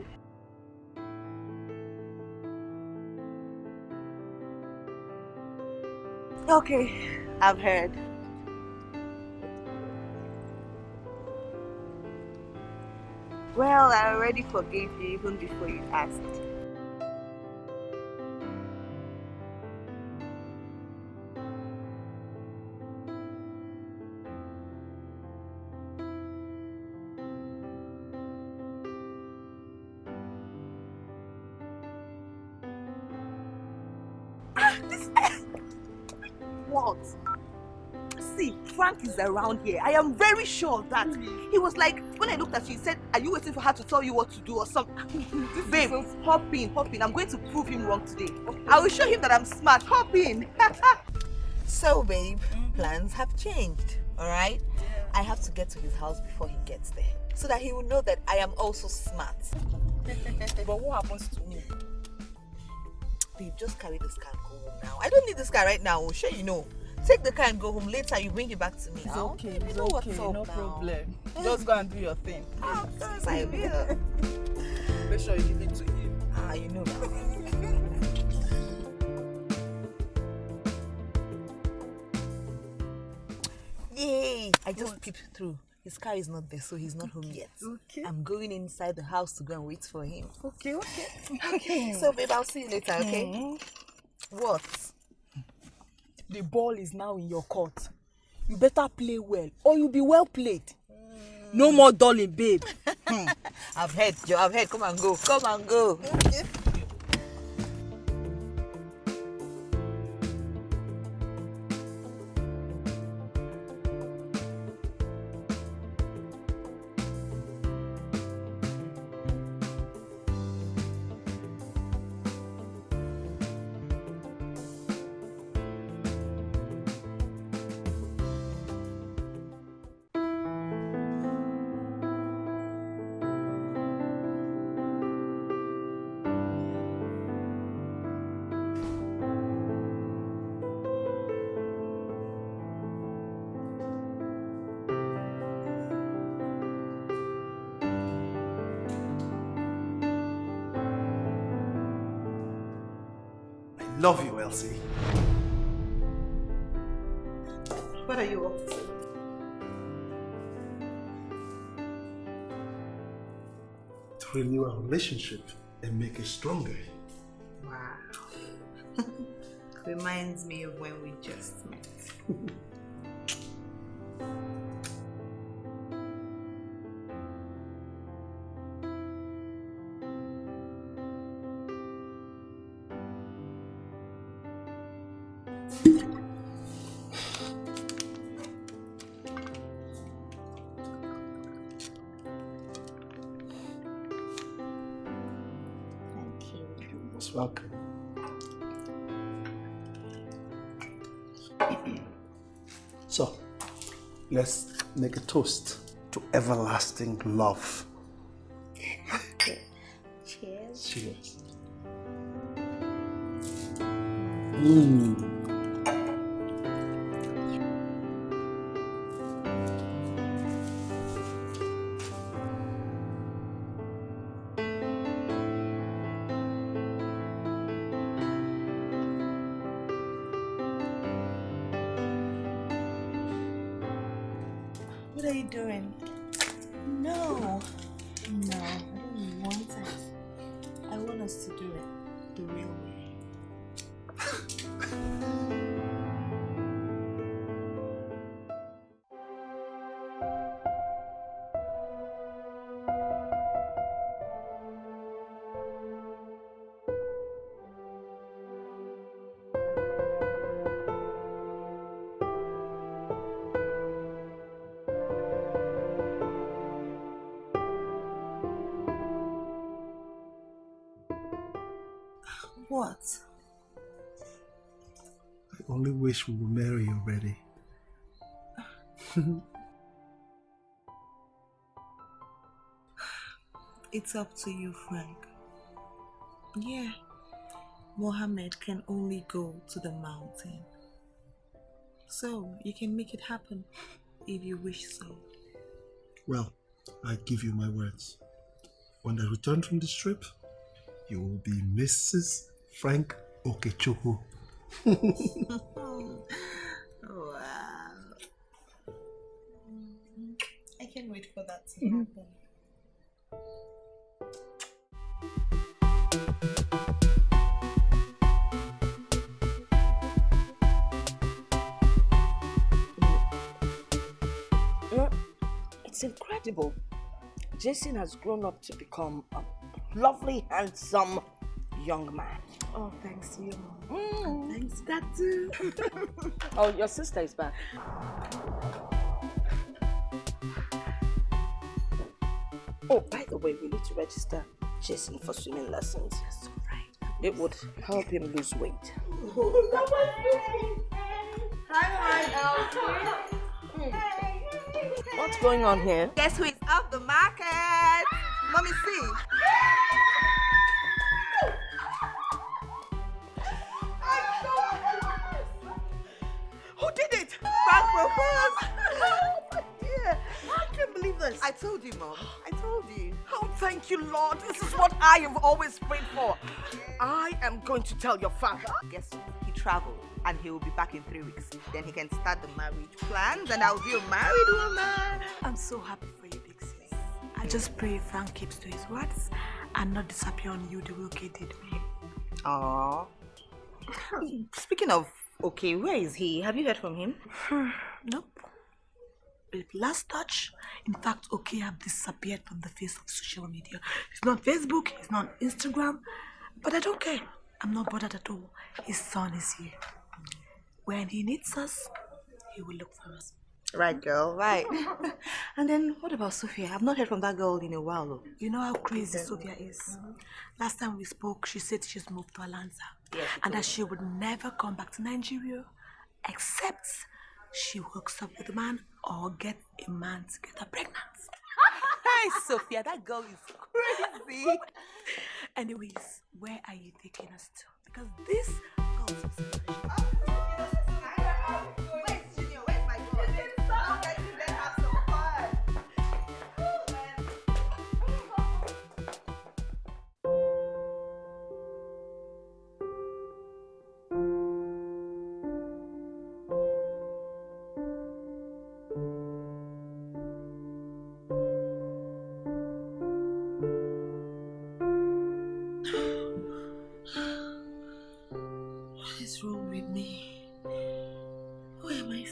Speaker 5: Okay, I've heard. Well, I already forgave you even before you asked.
Speaker 3: What? See, Frank is around here. I am very sure of that. He was like, when I looked at you, he said, are you waiting for her to tell you what to do or something? Babe, hop in. I'm going to prove him wrong today. Okay. I will show him that I'm smart. Hop in.
Speaker 5: So, babe, plans have changed, alright? Yeah. I have to get to his house before he gets there, so that he will know that I am also smart.
Speaker 3: But what happens to me?
Speaker 5: Babe, just carry this car and go home now. I don't need this car right now, sure you know. Take the car and go home. Later, you bring it back to me.
Speaker 3: It's okay, it's okay, no problem. Just go and do your thing.
Speaker 5: Of course I will.
Speaker 3: Make sure you give it to him.
Speaker 5: Ah, you know now. Yay! I just peeped through. His car is not there, so he's not home yet.
Speaker 3: Okay.
Speaker 5: I'm going inside the house to go and wait for him.
Speaker 3: Okay.
Speaker 5: So, babe, I'll see you later, okay? What?
Speaker 3: The ball is now in your court. You better play well, or you'll be well played. No more darling, babe.
Speaker 5: I've heard, Joe. I've heard. Come and go. Come and go.
Speaker 9: love you, Elsie.
Speaker 5: What are you up to?
Speaker 9: To renew our relationship and make it stronger.
Speaker 5: Wow. Reminds me of when we just met.
Speaker 9: Most welcome. So, let's make a toast to everlasting love.
Speaker 5: Cheers.
Speaker 9: Cheers.
Speaker 5: What are you doing? No. No, I don't want it. I want us to do it the real way. What?
Speaker 9: I only wish we were married already.
Speaker 5: It's up to you, Frank. Yeah, Mohammed can only go to the mountain. So, you can make it happen if you wish so.
Speaker 9: Well, I give you my words. When I return from this trip, you will be Mrs. Frank Okechukwu.
Speaker 5: Wow. I can't wait for that to happen.
Speaker 3: It's incredible. Jason has grown up to become a lovely, handsome young man.
Speaker 5: Oh, thanks to you, Mom. Thanks, Dad, too.
Speaker 3: Oh, your sister is back. Oh, by the way, we need to register Jason for swimming lessons.
Speaker 5: That's so right.
Speaker 3: It would help him lose weight.
Speaker 5: Hi, Elsie.
Speaker 3: What's going on here?
Speaker 5: Guess who is up the market? Mommy, see.
Speaker 3: Who did it?
Speaker 5: Frank proposed. Oh, my dear. I can't believe this. I told you, Mom. I told you.
Speaker 3: Oh, thank you, Lord. This is what I have always prayed for. I am going to tell your father.
Speaker 5: Guess what? He traveled and he will be back in 3 weeks. Then he can start the marriage plans and I'll be a married woman.
Speaker 10: I'm so happy for you, big sis. I just pray Frank keeps to his words and not disappear on you the way Oke did me.
Speaker 5: Aww. Speaking of okay, where is he? Have you heard from him?
Speaker 10: Nope. With last touch, in fact, Oke have disappeared from the face of social media. He's not on Facebook, he's not on Instagram, but I don't care. I'm not bothered at all. His son is here. When he needs us, he will look for us.
Speaker 5: Right, girl, right. And then what about Sophia? I've not heard from that girl in a while, though.
Speaker 10: You know how crazy Sophia is. Last time we spoke, she said she's moved to Alanza.
Speaker 5: Yeah,
Speaker 10: and that she would never come back to Nigeria except she hooks up with a man or get a man to get her pregnant.
Speaker 5: Hey, Sophia, that girl is crazy.
Speaker 10: Anyways, where are you taking us to? Because this girl's a celebration.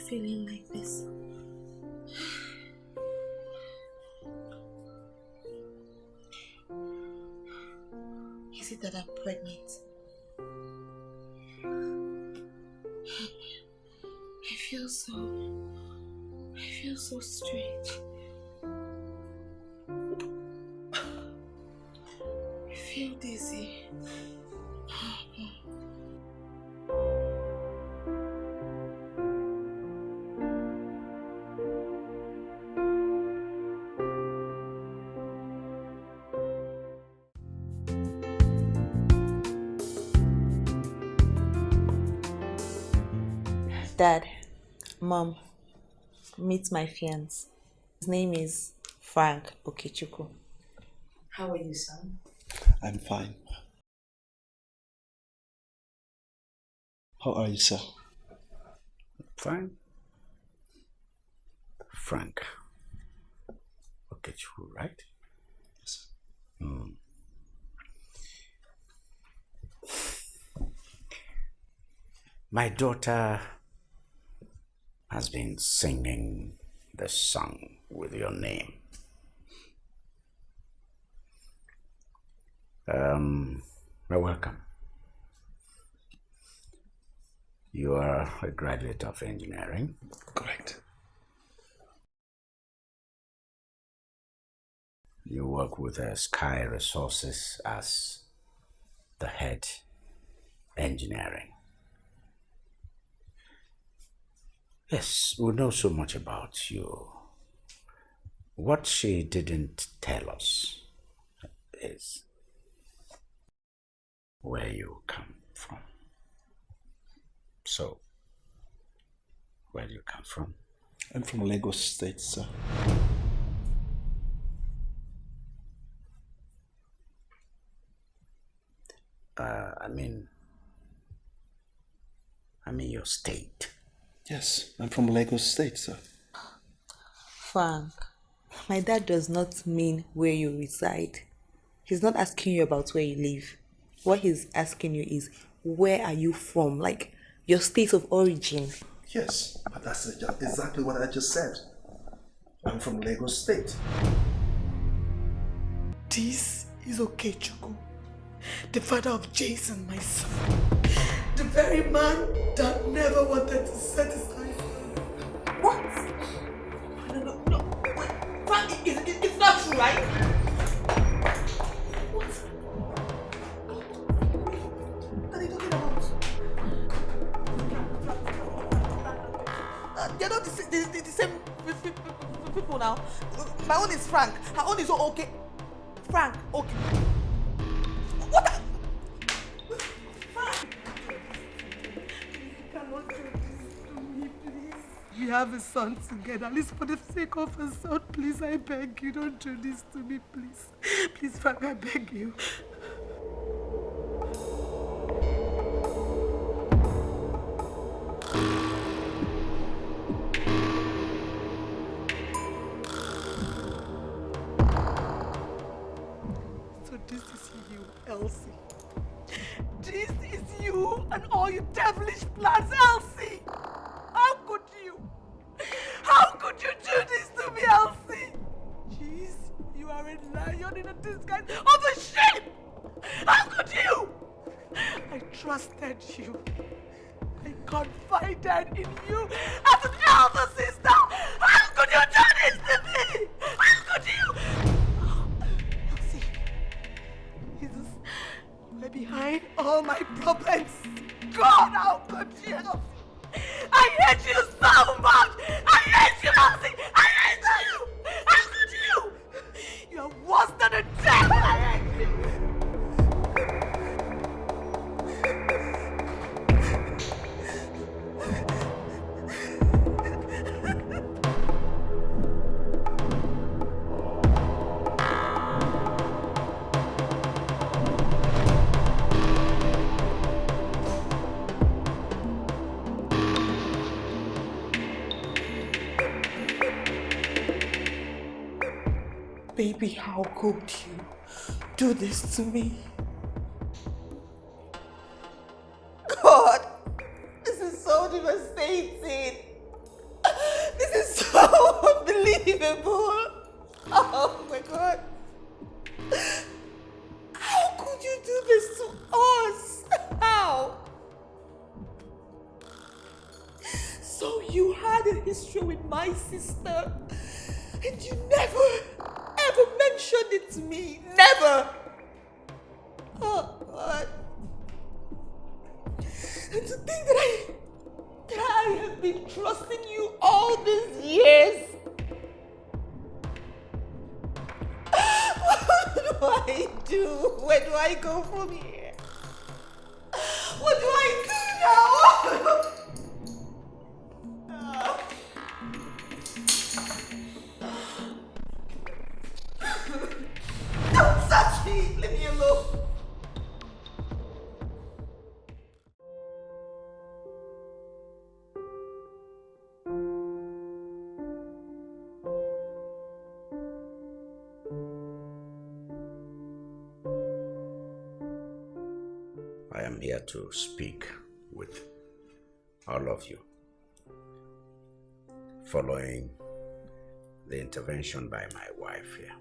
Speaker 10: feeling like this?
Speaker 5: Is it that I'm pregnant?
Speaker 10: I feel so strange. I feel dizzy.
Speaker 5: Dad, Mom, meet my fiancé. His name is Frank Okechukwu. How are you, son?
Speaker 9: I'm fine. How are you, sir?
Speaker 2: Fine. Frank. Okay, true, right?
Speaker 9: Yes.
Speaker 2: My daughter has been singing the song with your name. Welcome. You are a graduate of engineering.
Speaker 9: Correct.
Speaker 2: You work with Sky Resources as the head engineering. Yes, we know so much about you. What she didn't tell us is where you come from. So, where do you come from?
Speaker 9: I'm from Lagos State, sir.
Speaker 2: I mean your state.
Speaker 9: Yes, I'm from Lagos State, sir.
Speaker 5: Frank, my dad does not mean where you reside. He's not asking you about where you live. What he's asking you is, where are you from? Like, your state of origin.
Speaker 9: Yes, but that's exactly what I just said. I'm from Lagos State.
Speaker 10: This is Okechukwu, the father of Jason, my son. The very man that never wanted to satisfy me.
Speaker 5: What? No. Wait, Frank, it's not true, right? What? What are they talking about? They're not the same people now. My own is Frank. Her own is okay. Frank, okay. What the?
Speaker 10: We have a son together. At least for the sake of a son, please, I beg you, don't do this to me, please. Please, Frank, I beg you. So this is you, Elsie. This is you and all your devilish plans, Elsie. How could you? How could you do this to me, Elsie? Jeez, you are a lion in a disguise of a sheep! How could you? I trusted you. I confided in you as an elder sister. How could you do this to me? How could you? Elsie, Jesus, you are behind all my problems. God, how could you? I hate you so much! I hate you, Elsie! I hate you! How could you? You are worse than a devil! I hate you! Baby, how could you do this to me?
Speaker 5: God, this is so devastating.
Speaker 1: This is so unbelievable. Oh my God. How could you do this to us? How? So you had a history with my sister and you never ever mentioned it to me. Never. Oh God. And to think that I have been trusting you all these years. What do I do? Where do I go from here? What do I do now? Don't touch me! Leave me alone!
Speaker 2: I am here to speak with all of you following the intervention by my wife here.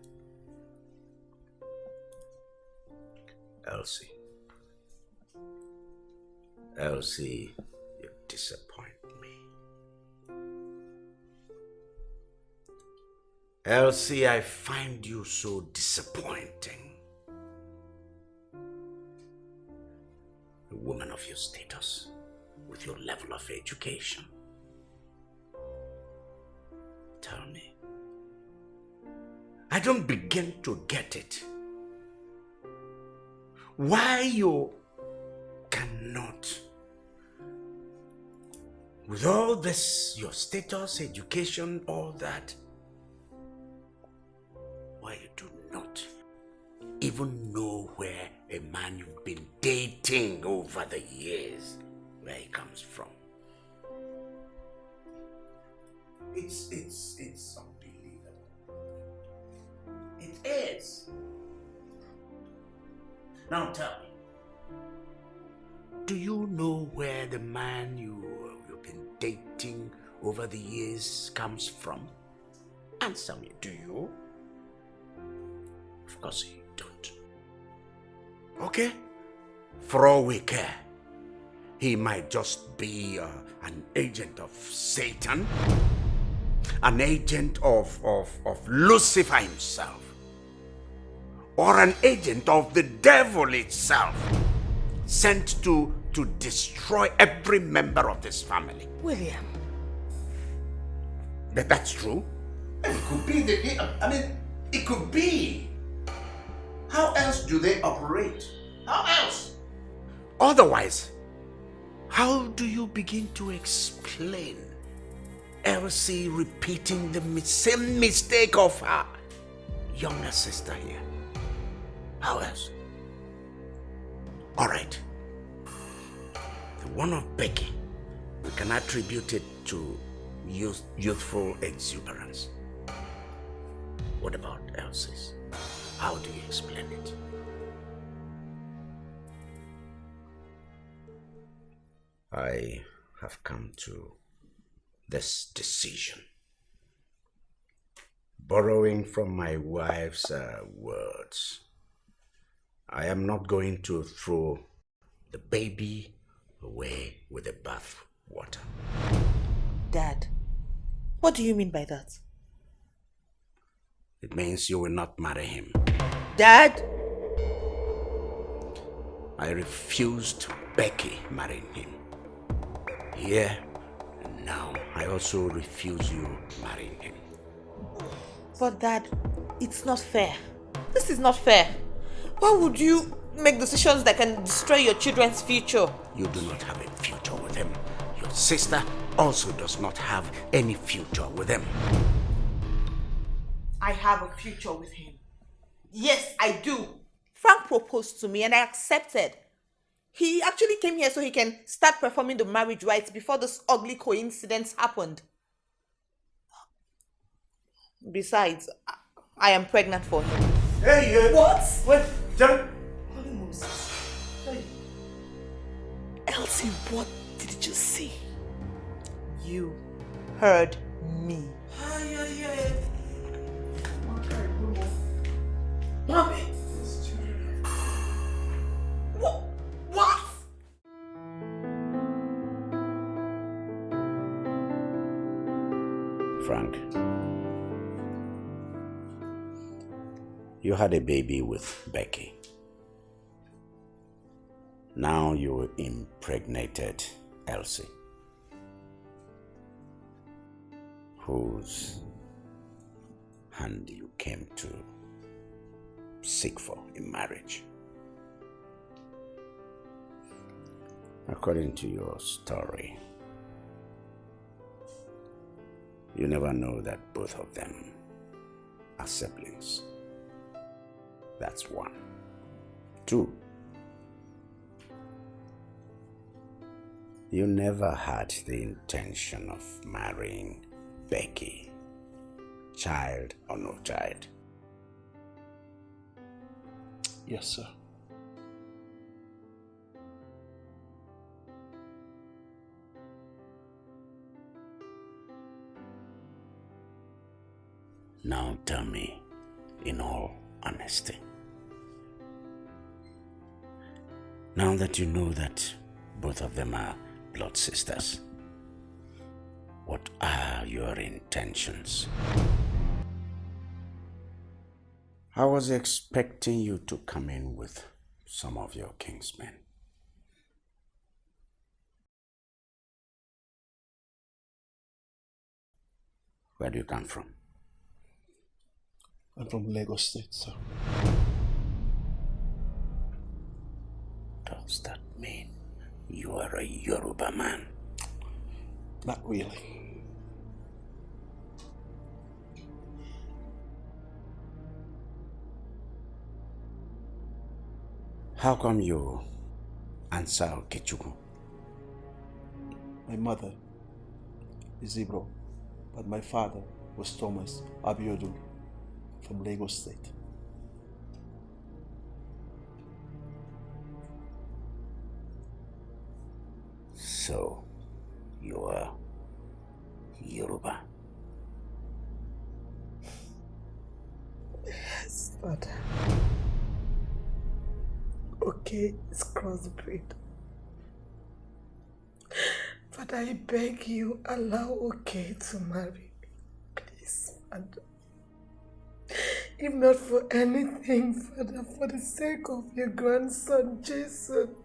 Speaker 2: Elsie. Elsie, you disappoint me. Elsie, I find you so disappointing. A woman of your status, with your level of education. Tell me. I don't begin to get it. Why you cannot, with all this, your status, education, all that, why you do not even know where a man you've been dating over the years, where he comes from. It's unbelievable. It is. Now tell me, do you know where the man you've been dating over the years comes from? Answer me, do you? Of course you don't. Okay? For all we care, he might just be an agent of Satan, an agent of Lucifer himself, or an agent of the devil itself, sent to destroy every member of this family.
Speaker 1: William.
Speaker 2: That's true. It could be it could be. How else do they operate? How else? Otherwise, how do you begin to explain Elsie repeating the same mistake of her younger sister here? How else? All right. The one of Becky, we can attribute it to youthful exuberance. What about Elsie's? How do you explain it? I have come to this decision, borrowing from my wife's words. I am not going to throw the baby away with the bath water.
Speaker 5: Dad, what do you mean by that?
Speaker 2: It means you will not marry him.
Speaker 5: Dad?
Speaker 2: I refused Becky marrying him. Here and now, I also refuse you marrying him.
Speaker 5: But Dad, it's not fair. This is not fair. Why would you make decisions that can destroy your children's future?
Speaker 2: You do not have a future with him. Your sister also does not have any future with him.
Speaker 5: I have a future with him. Yes, I do. Frank proposed to me and I accepted. He actually came here so he can start performing the marriage rites before this ugly coincidence happened. Besides, I am pregnant for him.
Speaker 2: Hey,
Speaker 1: What?
Speaker 2: Wait, Jerry.
Speaker 1: Holy Moses. Hey.
Speaker 10: Elsie, what did you see?
Speaker 5: You heard me.
Speaker 10: Mommy! What?
Speaker 2: Frank, you had a baby with Becky. Now you impregnated Elsie, whose hand you came to seek for in marriage. According to your story, you never know that both of them are siblings. That's one. Two, you never had the intention of marrying Becky, child or no child.
Speaker 8: Yes, sir.
Speaker 2: Now tell me, in all honesty, now that you know that both of them are blood sisters, what are your intentions? I was expecting you to come in with some of your kingsmen. Where do you come from?
Speaker 8: I'm from Lagos State, sir.
Speaker 2: Does that mean you are a Yoruba man?
Speaker 8: Not really.
Speaker 2: How come you answer Okechukwu?
Speaker 8: My mother is Igbo, but my father was Thomas Abiodun from Lagos State.
Speaker 2: So, you are Yoruba?
Speaker 10: Yes, Father. Okay, it's crossbreed. But I beg you, allow Okay to marry me. Please, Father. If not for anything, Father, for the sake of your grandson, Jason.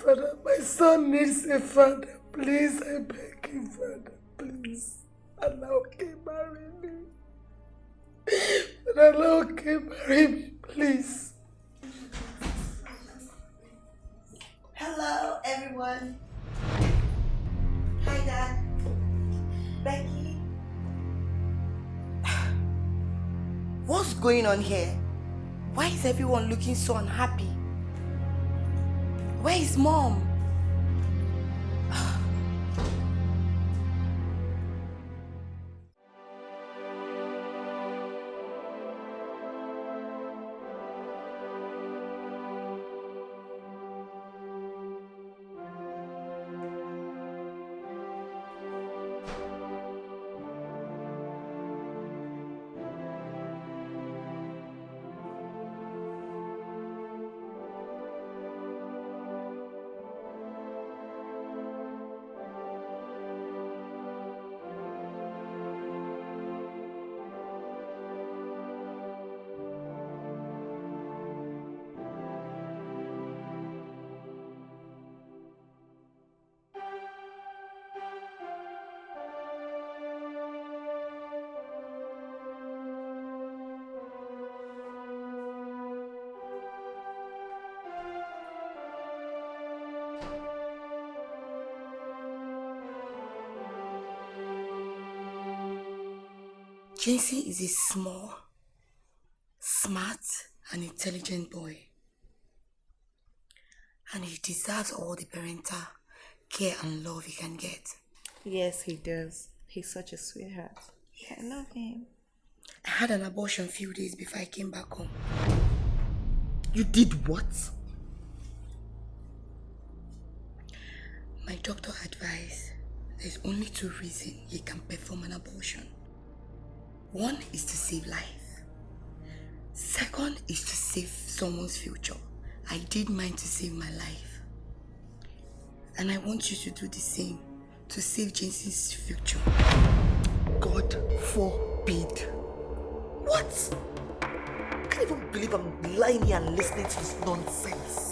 Speaker 10: Father, my son needs a father. Please, I beg you, Father. Please, allow Okay marry me. Father, allow Okay marry me, please.
Speaker 5: Hello, everyone. Hi, Dad. Becky.
Speaker 1: What's going on here? Why is everyone looking so unhappy? Where is Mom? Jason is a small, smart, and intelligent boy. And he deserves all the parental care and love he can get.
Speaker 5: Yes, he does. He's such a sweetheart.
Speaker 1: Yes.
Speaker 5: I love him.
Speaker 1: I had an abortion a few days before I came back home.
Speaker 3: You did what?
Speaker 1: My doctor advised
Speaker 11: There's only 2 reasons he can perform an abortion. One is to save life. Second is to save someone's future. I did mine to save my life. And I want you to do the same to save Jensen's future.
Speaker 3: God forbid. What? I can't even believe I'm lying here and listening to this nonsense.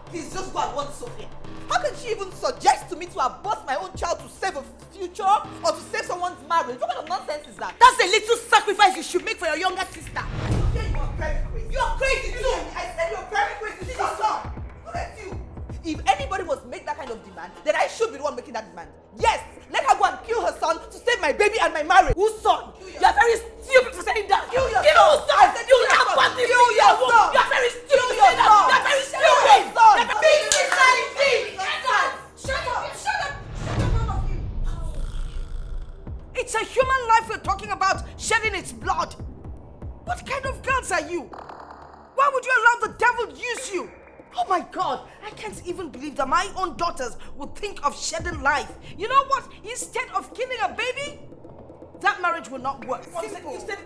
Speaker 3: Please just go and warn Sophia. How can she even suggest to me to abort my own child to save a future or to save someone's marriage? What kind of nonsense is that? That's a little sacrifice you should make for your younger sister. Sophia, you are very crazy. You are crazy too. I said you are very crazy. See your son. Look at you. If anybody must make that kind of demand, then I should be the one making that demand. Yes, let her go and kill her son to save my baby and my marriage. Whose son? You are very stupid for saying that. Kill your son. I said you have got this. Kill your son. You are very stupid for saying that. You are very stupid. It's a human life we're talking about, shedding its blood. What kind of girls are you? Why would you allow the devil use you? Oh my God, I can't even believe that my own daughters would think of shedding life. You know what? Instead of killing a baby, that marriage will not work. Simple. You said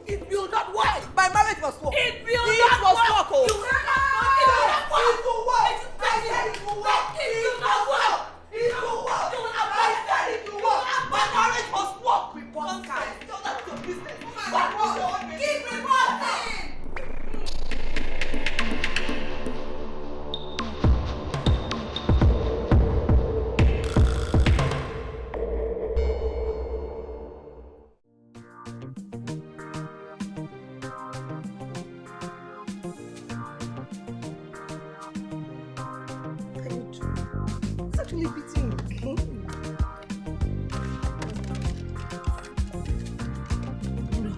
Speaker 3: it will not work. My marriage must work. It will not work. Oh. You will not work. It will work. I said it will work. It will not work. It will work. I said it will work. My marriage must work. Report time. That's your business. Keep reporting. It's actually beating.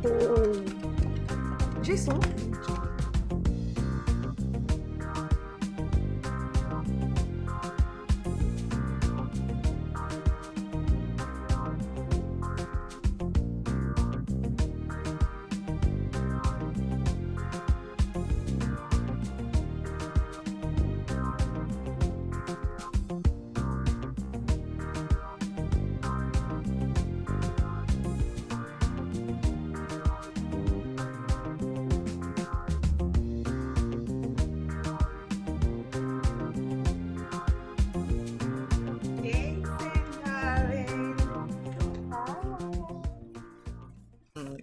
Speaker 3: No. Jason?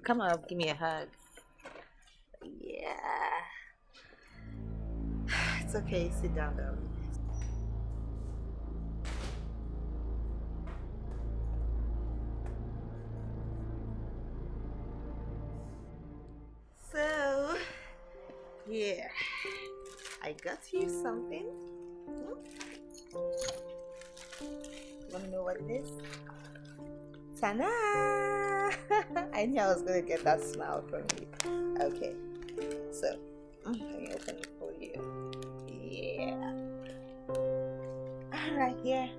Speaker 3: Come up, give me a hug. Yeah. It's okay, sit down, darling. So, yeah, I got you something. You wanna know what it is? Ta-da! I knew I was going to get that smile from you. Okay, so let me open it for you. Yeah. All right, here.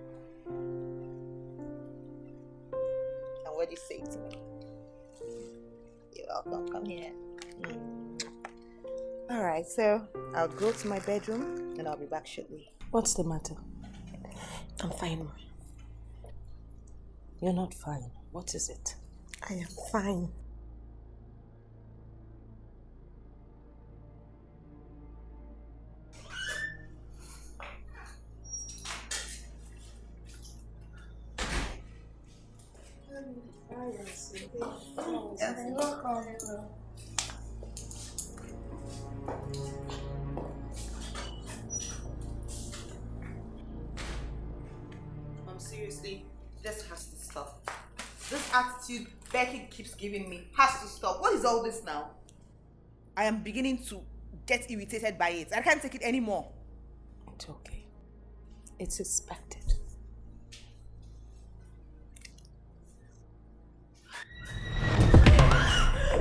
Speaker 3: And what do you say to me? You're welcome. Come here. All right, so I'll go to my bedroom and I'll be back shortly.
Speaker 12: What's the matter? I'm fine. You're not fine. What is it?
Speaker 10: I am fine.
Speaker 3: Seriously, this has to stop. This attitude Becky keeps giving me has to stop. What is all this now? I am beginning to get irritated by it. I can't take it anymore.
Speaker 12: It's okay. It's expected.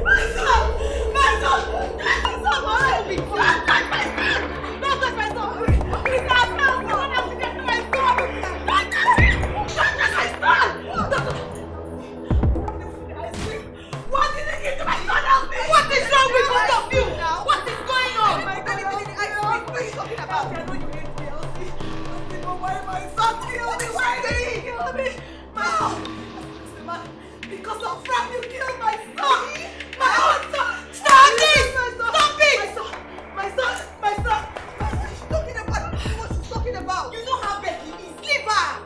Speaker 3: My son! My son! My son! My son! Don't touch my son! Please, I'm not someone else to get to my son! Don't touch my son!
Speaker 1: What is wrong with both of you now? What is going on?
Speaker 3: What are you talking about? I know you hate me, Elsie. But why am I so killed? Why did you kill me? Because of Frank, you killed my son! My own son!
Speaker 1: Stop this! Stop it!
Speaker 3: My son! She's talking about what she's talking about.
Speaker 1: You know how Becky is. Leave her!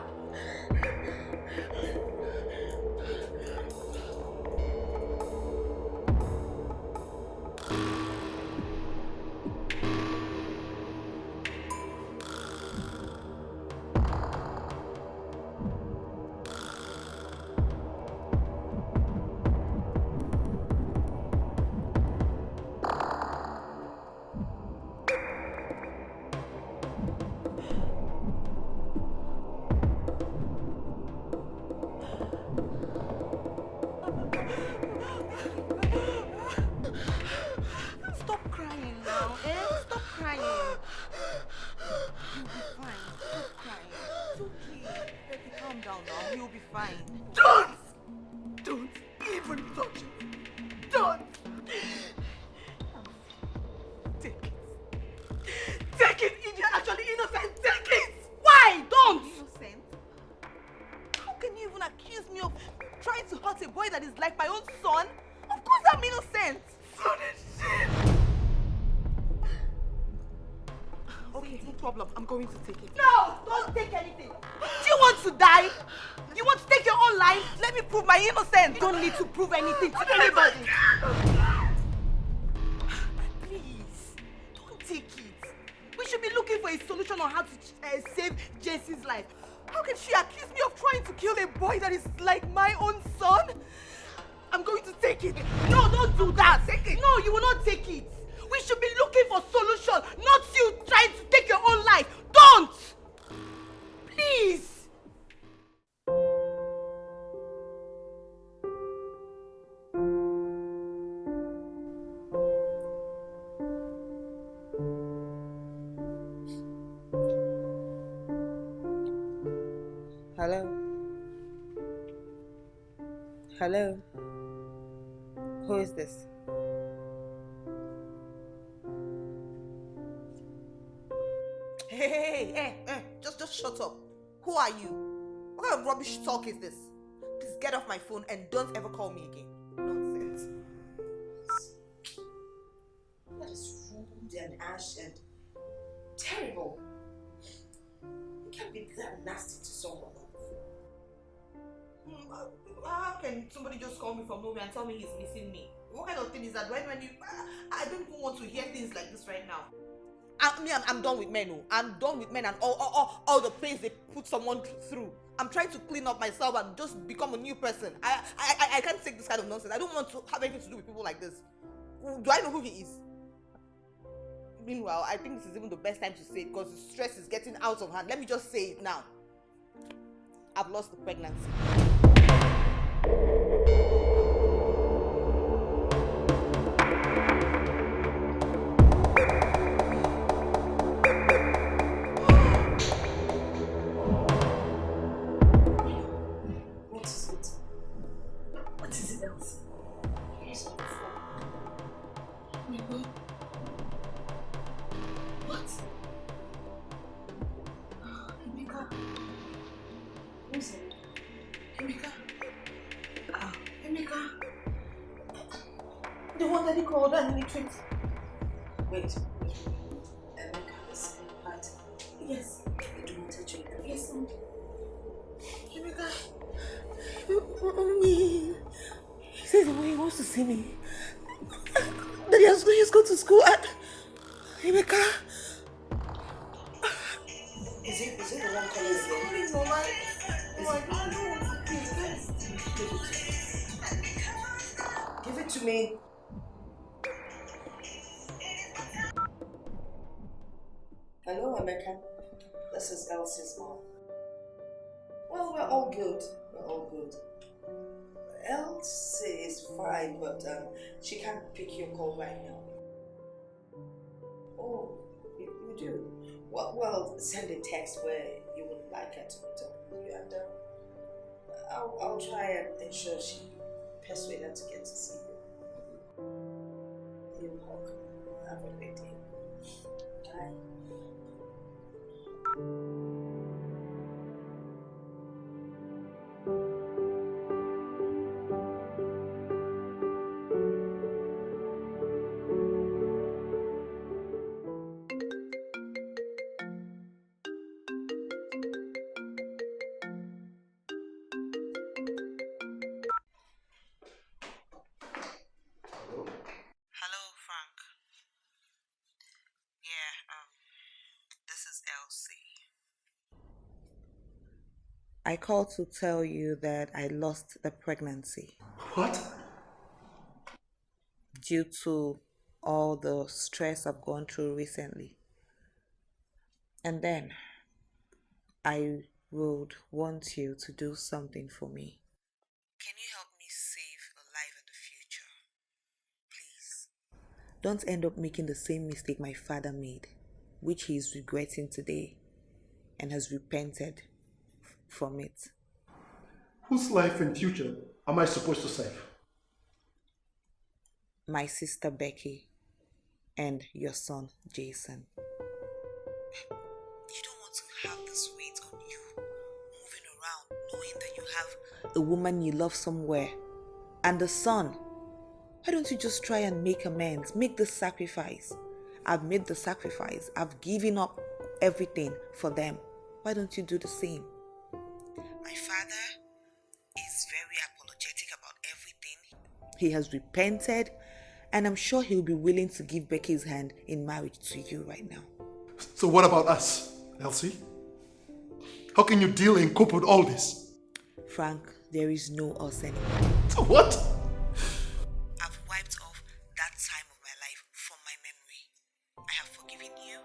Speaker 3: Stop crying now, Stop crying. You'll be fine. Stop crying. It's okay. Becky, calm down now. You'll be fine. Don't even touch it. Don't. Take it. Take it if you're actually innocent. Take it.
Speaker 1: Why? Don't!
Speaker 3: Innocent? How can you even accuse me of trying to hurt a boy that is like my own son? Of course I'm innocent. Son is shit. Okay, no problem. I'm going to take it.
Speaker 1: No! Don't take anything!
Speaker 3: Do you want to die? You want to take your own life? Let me prove my innocence.
Speaker 1: You don't need to prove anything to anybody.
Speaker 3: Please, don't take it. We should be looking for a solution on how to save Jesse's life. How can she accuse me of trying to kill a boy that is like my own son? I'm going to take it.
Speaker 1: No, don't do that.
Speaker 3: Take it.
Speaker 1: No, you will not take it. We should be looking for solution, not you trying to take your own life. Don't! Please!
Speaker 5: Hello? Hello? Who is this?
Speaker 3: Hey, just shut up. Who are you? What kind of rubbish talk is this? Please get off my phone and don't ever call me again. Nonsense.
Speaker 5: That is rude and harsh and terrible. You can't be that nasty to someone.
Speaker 3: How can somebody just call me from nowhere and tell me he's missing me? What kind of thing is that? When you, I don't even want to hear things like this right now. I'm done with men. I'm done with men and all the pains they put someone through. I'm trying to clean up myself and just become a new person. I can't take this kind of nonsense. I don't want to have anything to do with people like this. Do I know who he is? Meanwhile, I think this is even the best time to say it because the stress is getting out of hand. Let me just say it now. I've lost the pregnancy.
Speaker 10: What is it, Elsie? Here's on the phone. What? Emeka. Who's it? Emeka. Emeka. The one that he called and he tricked. Wait. Emeka is in part. Yes. You do not touch it. Yes, Emeka. Mommy. He says he wants to see me. That he has to go to school at Emeka. Is it the one calling you? I don't want to give it to me. Hello, Emeka. This is Elsie's mom. Well, we're all good. Elsie is fine, but she can't pick your call right now. Oh, you do? Well, send a text where you would like her to talk with you, and I'll try and ensure she persuade her to get to see you.
Speaker 12: you a hug. Have a great day. Bye.
Speaker 5: Hello, Frank. Yeah, this is Elsie. I called to tell you that I lost the pregnancy.
Speaker 8: What?
Speaker 5: Due to all the stress I've gone through recently. And then I would want you to do something for me. Can you help me save a life in the future? Please. Don't end up making the same mistake my father made, which he is regretting today and has repented from it.
Speaker 8: Whose life and future am I supposed to save?
Speaker 5: My sister Becky and your son Jason. You don't want to have this weight on you, moving around knowing that you have a woman you love somewhere and a son. Why don't you just try and make amends? Make the sacrifice. I've made the sacrifice. I've given up everything for them. Why don't you do the same? My father is very apologetic about everything. He has repented, and I'm sure he'll be willing to give Becky's hand in marriage to you right now.
Speaker 8: So what about us, Elsie? How can you deal and cope with all this?
Speaker 5: Frank, there is no us anymore.
Speaker 8: So what?
Speaker 5: I've wiped off that time of my life from my memory. I have forgiven you.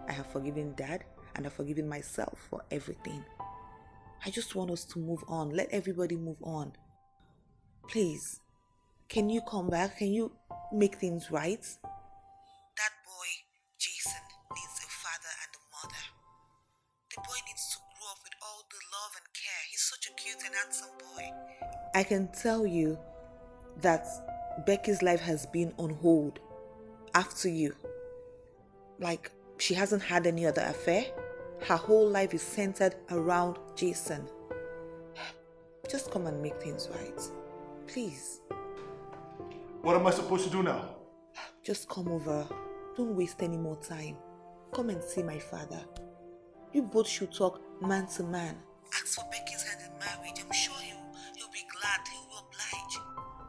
Speaker 5: I have forgiven Dad, and I've forgiven myself for everything. I just want us to move on. Let everybody move on. Please, can you come back? Can you make things right? That boy, Jason, needs a father and a mother. The boy needs to grow up with all the love and care. He's such a cute and handsome boy. I can tell you that Becky's life has been on hold after you. Like, she hasn't had any other affair. Her whole life is centered around Jason. Just come and make things right. Please.
Speaker 8: What am I supposed to do now?
Speaker 5: Just come over. Don't waste any more time. Come and see my father. You both should talk man to man. Ask for Becky's hand in marriage. I'm sure he'll be glad. He will oblige.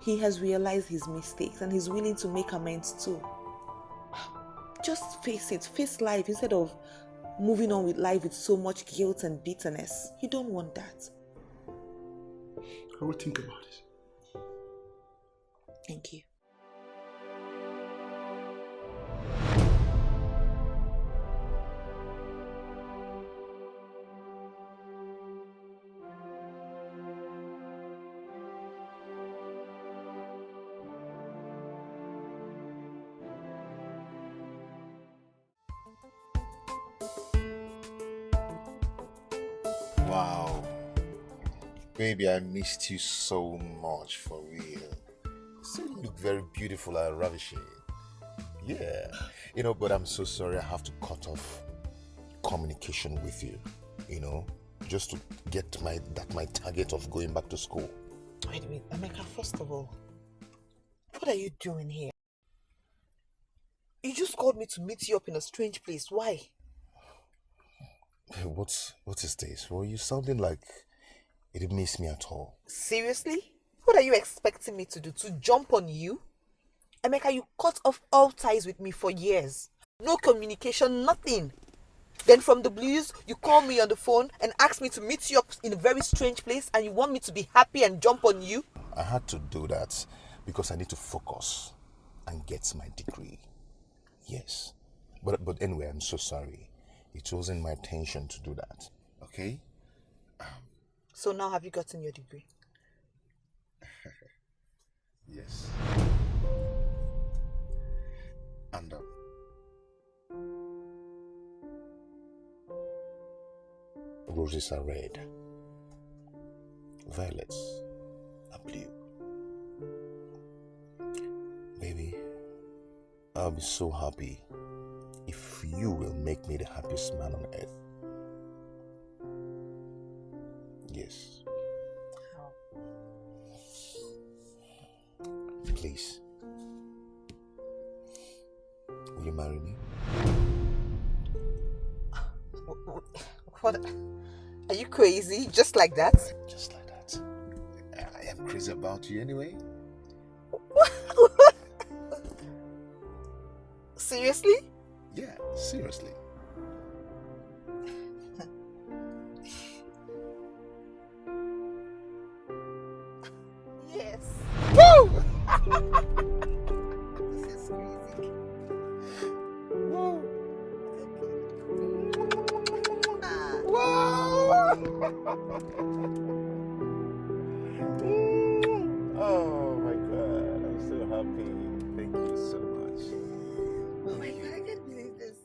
Speaker 5: He has realized his mistakes and he's willing to make amends too. Just face it. Face life instead of moving on with life with so much guilt and bitterness. You don't want that.
Speaker 8: I will think about it.
Speaker 5: Thank you.
Speaker 6: Wow. Baby, I missed you so much, for real. So you look very beautiful and ravishing. Yeah. But I'm so sorry I have to cut off communication with you, just to get my target of going back to school.
Speaker 5: Wait, Emeka, first of all, what are you doing here? You just called me to meet you up in a strange place. Why?
Speaker 6: What is this? Well, you sounding like you didn't miss me at all.
Speaker 5: Seriously? What are you expecting me to do? To jump on you? Emeka, you cut off all ties with me for years. No communication, nothing. Then from the blues, you call me on the phone and ask me to meet you up in a very strange place and you want me to be happy and jump on you?
Speaker 6: I had to do that because I need to focus and get my degree. Yes. But anyway, I'm so sorry. It wasn't my intention to do that. Okay?
Speaker 5: So now have you gotten your degree?
Speaker 6: Yes. And roses are red, violets are blue. Baby, I'll be so happy if you will make me the happiest man on earth. Yes.
Speaker 5: How?
Speaker 6: Please. Will you marry me?
Speaker 5: What? Are you crazy? Just like that?
Speaker 6: Just like that. I am crazy about you anyway.
Speaker 5: Seriously?
Speaker 6: Yeah, seriously.
Speaker 5: Yes. Woo! This is crazy. Woo!
Speaker 6: Oh my God, I'm so happy. Thank you so much.
Speaker 5: Oh my God, I can't believe this.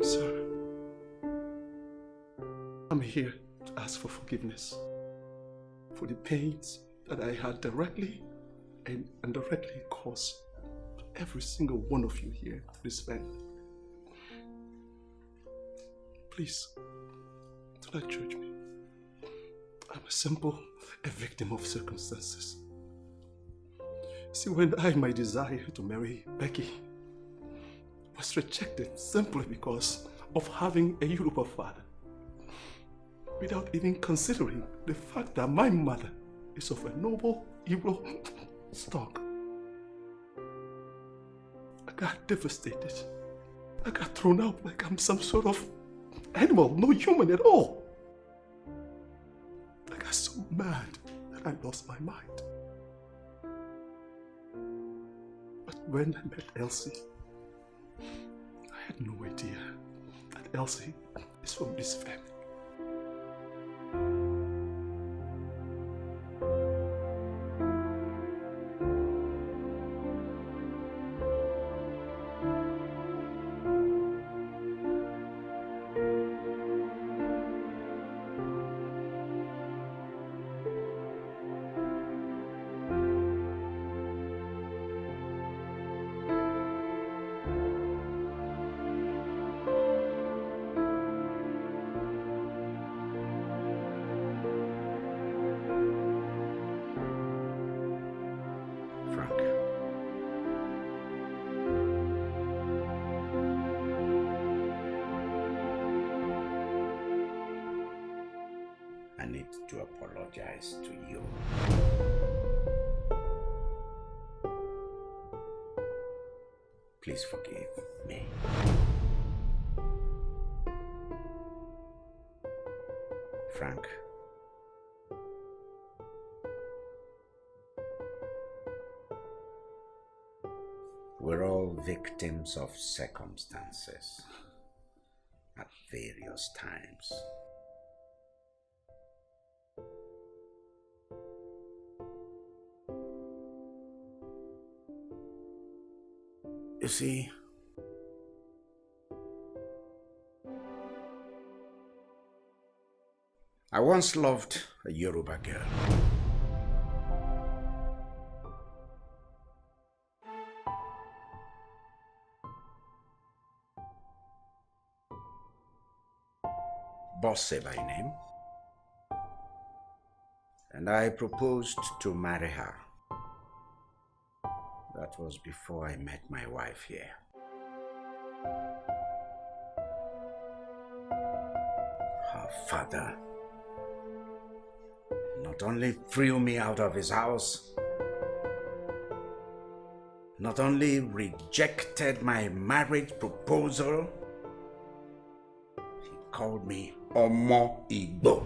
Speaker 8: Sir, I'm here to ask for forgiveness for the pains that I had directly and indirectly caused to every single one of you here, this family. Please, do not judge me. I'm a victim of circumstances. See, when my desire to marry Becky was rejected simply because of having a Yoruba father, without even considering the fact that my mother is of a noble Igbo stock. I got devastated. I got thrown out like I'm some sort of animal, no human at all. I got so mad that I lost my mind. But when I met Elsie, I had no idea that Elsie is from this family.
Speaker 2: I need to apologize to you. Please forgive me. Frank, we're all victims of circumstances at various times. You see, I once loved a Yoruba girl. Bosse by name. And I proposed to marry her. That was before I met my wife here. Her father not only threw me out of his house, not only rejected my marriage proposal, he called me Omo Igbo.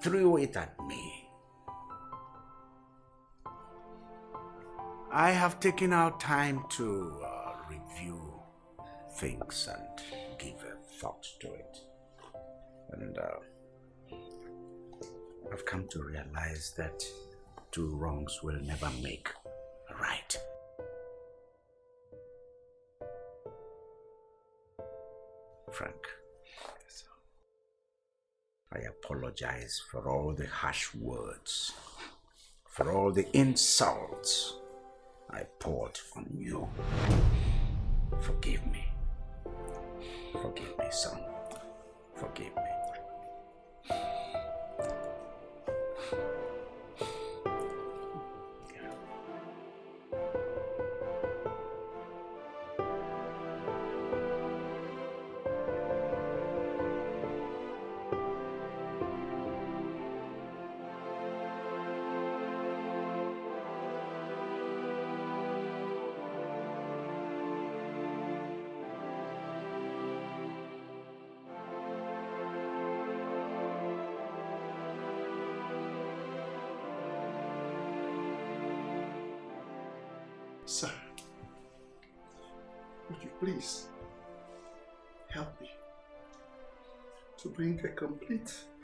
Speaker 2: Threw it at me. I have taken out time to review things and give a thought to it. And I've come to realize that two wrongs will never make a right. Frank, I apologize for all the harsh words, for all the insults I poured on you. Forgive me. Forgive me, son. Forgive me.
Speaker 9: Sir, would you please help me to bring a complete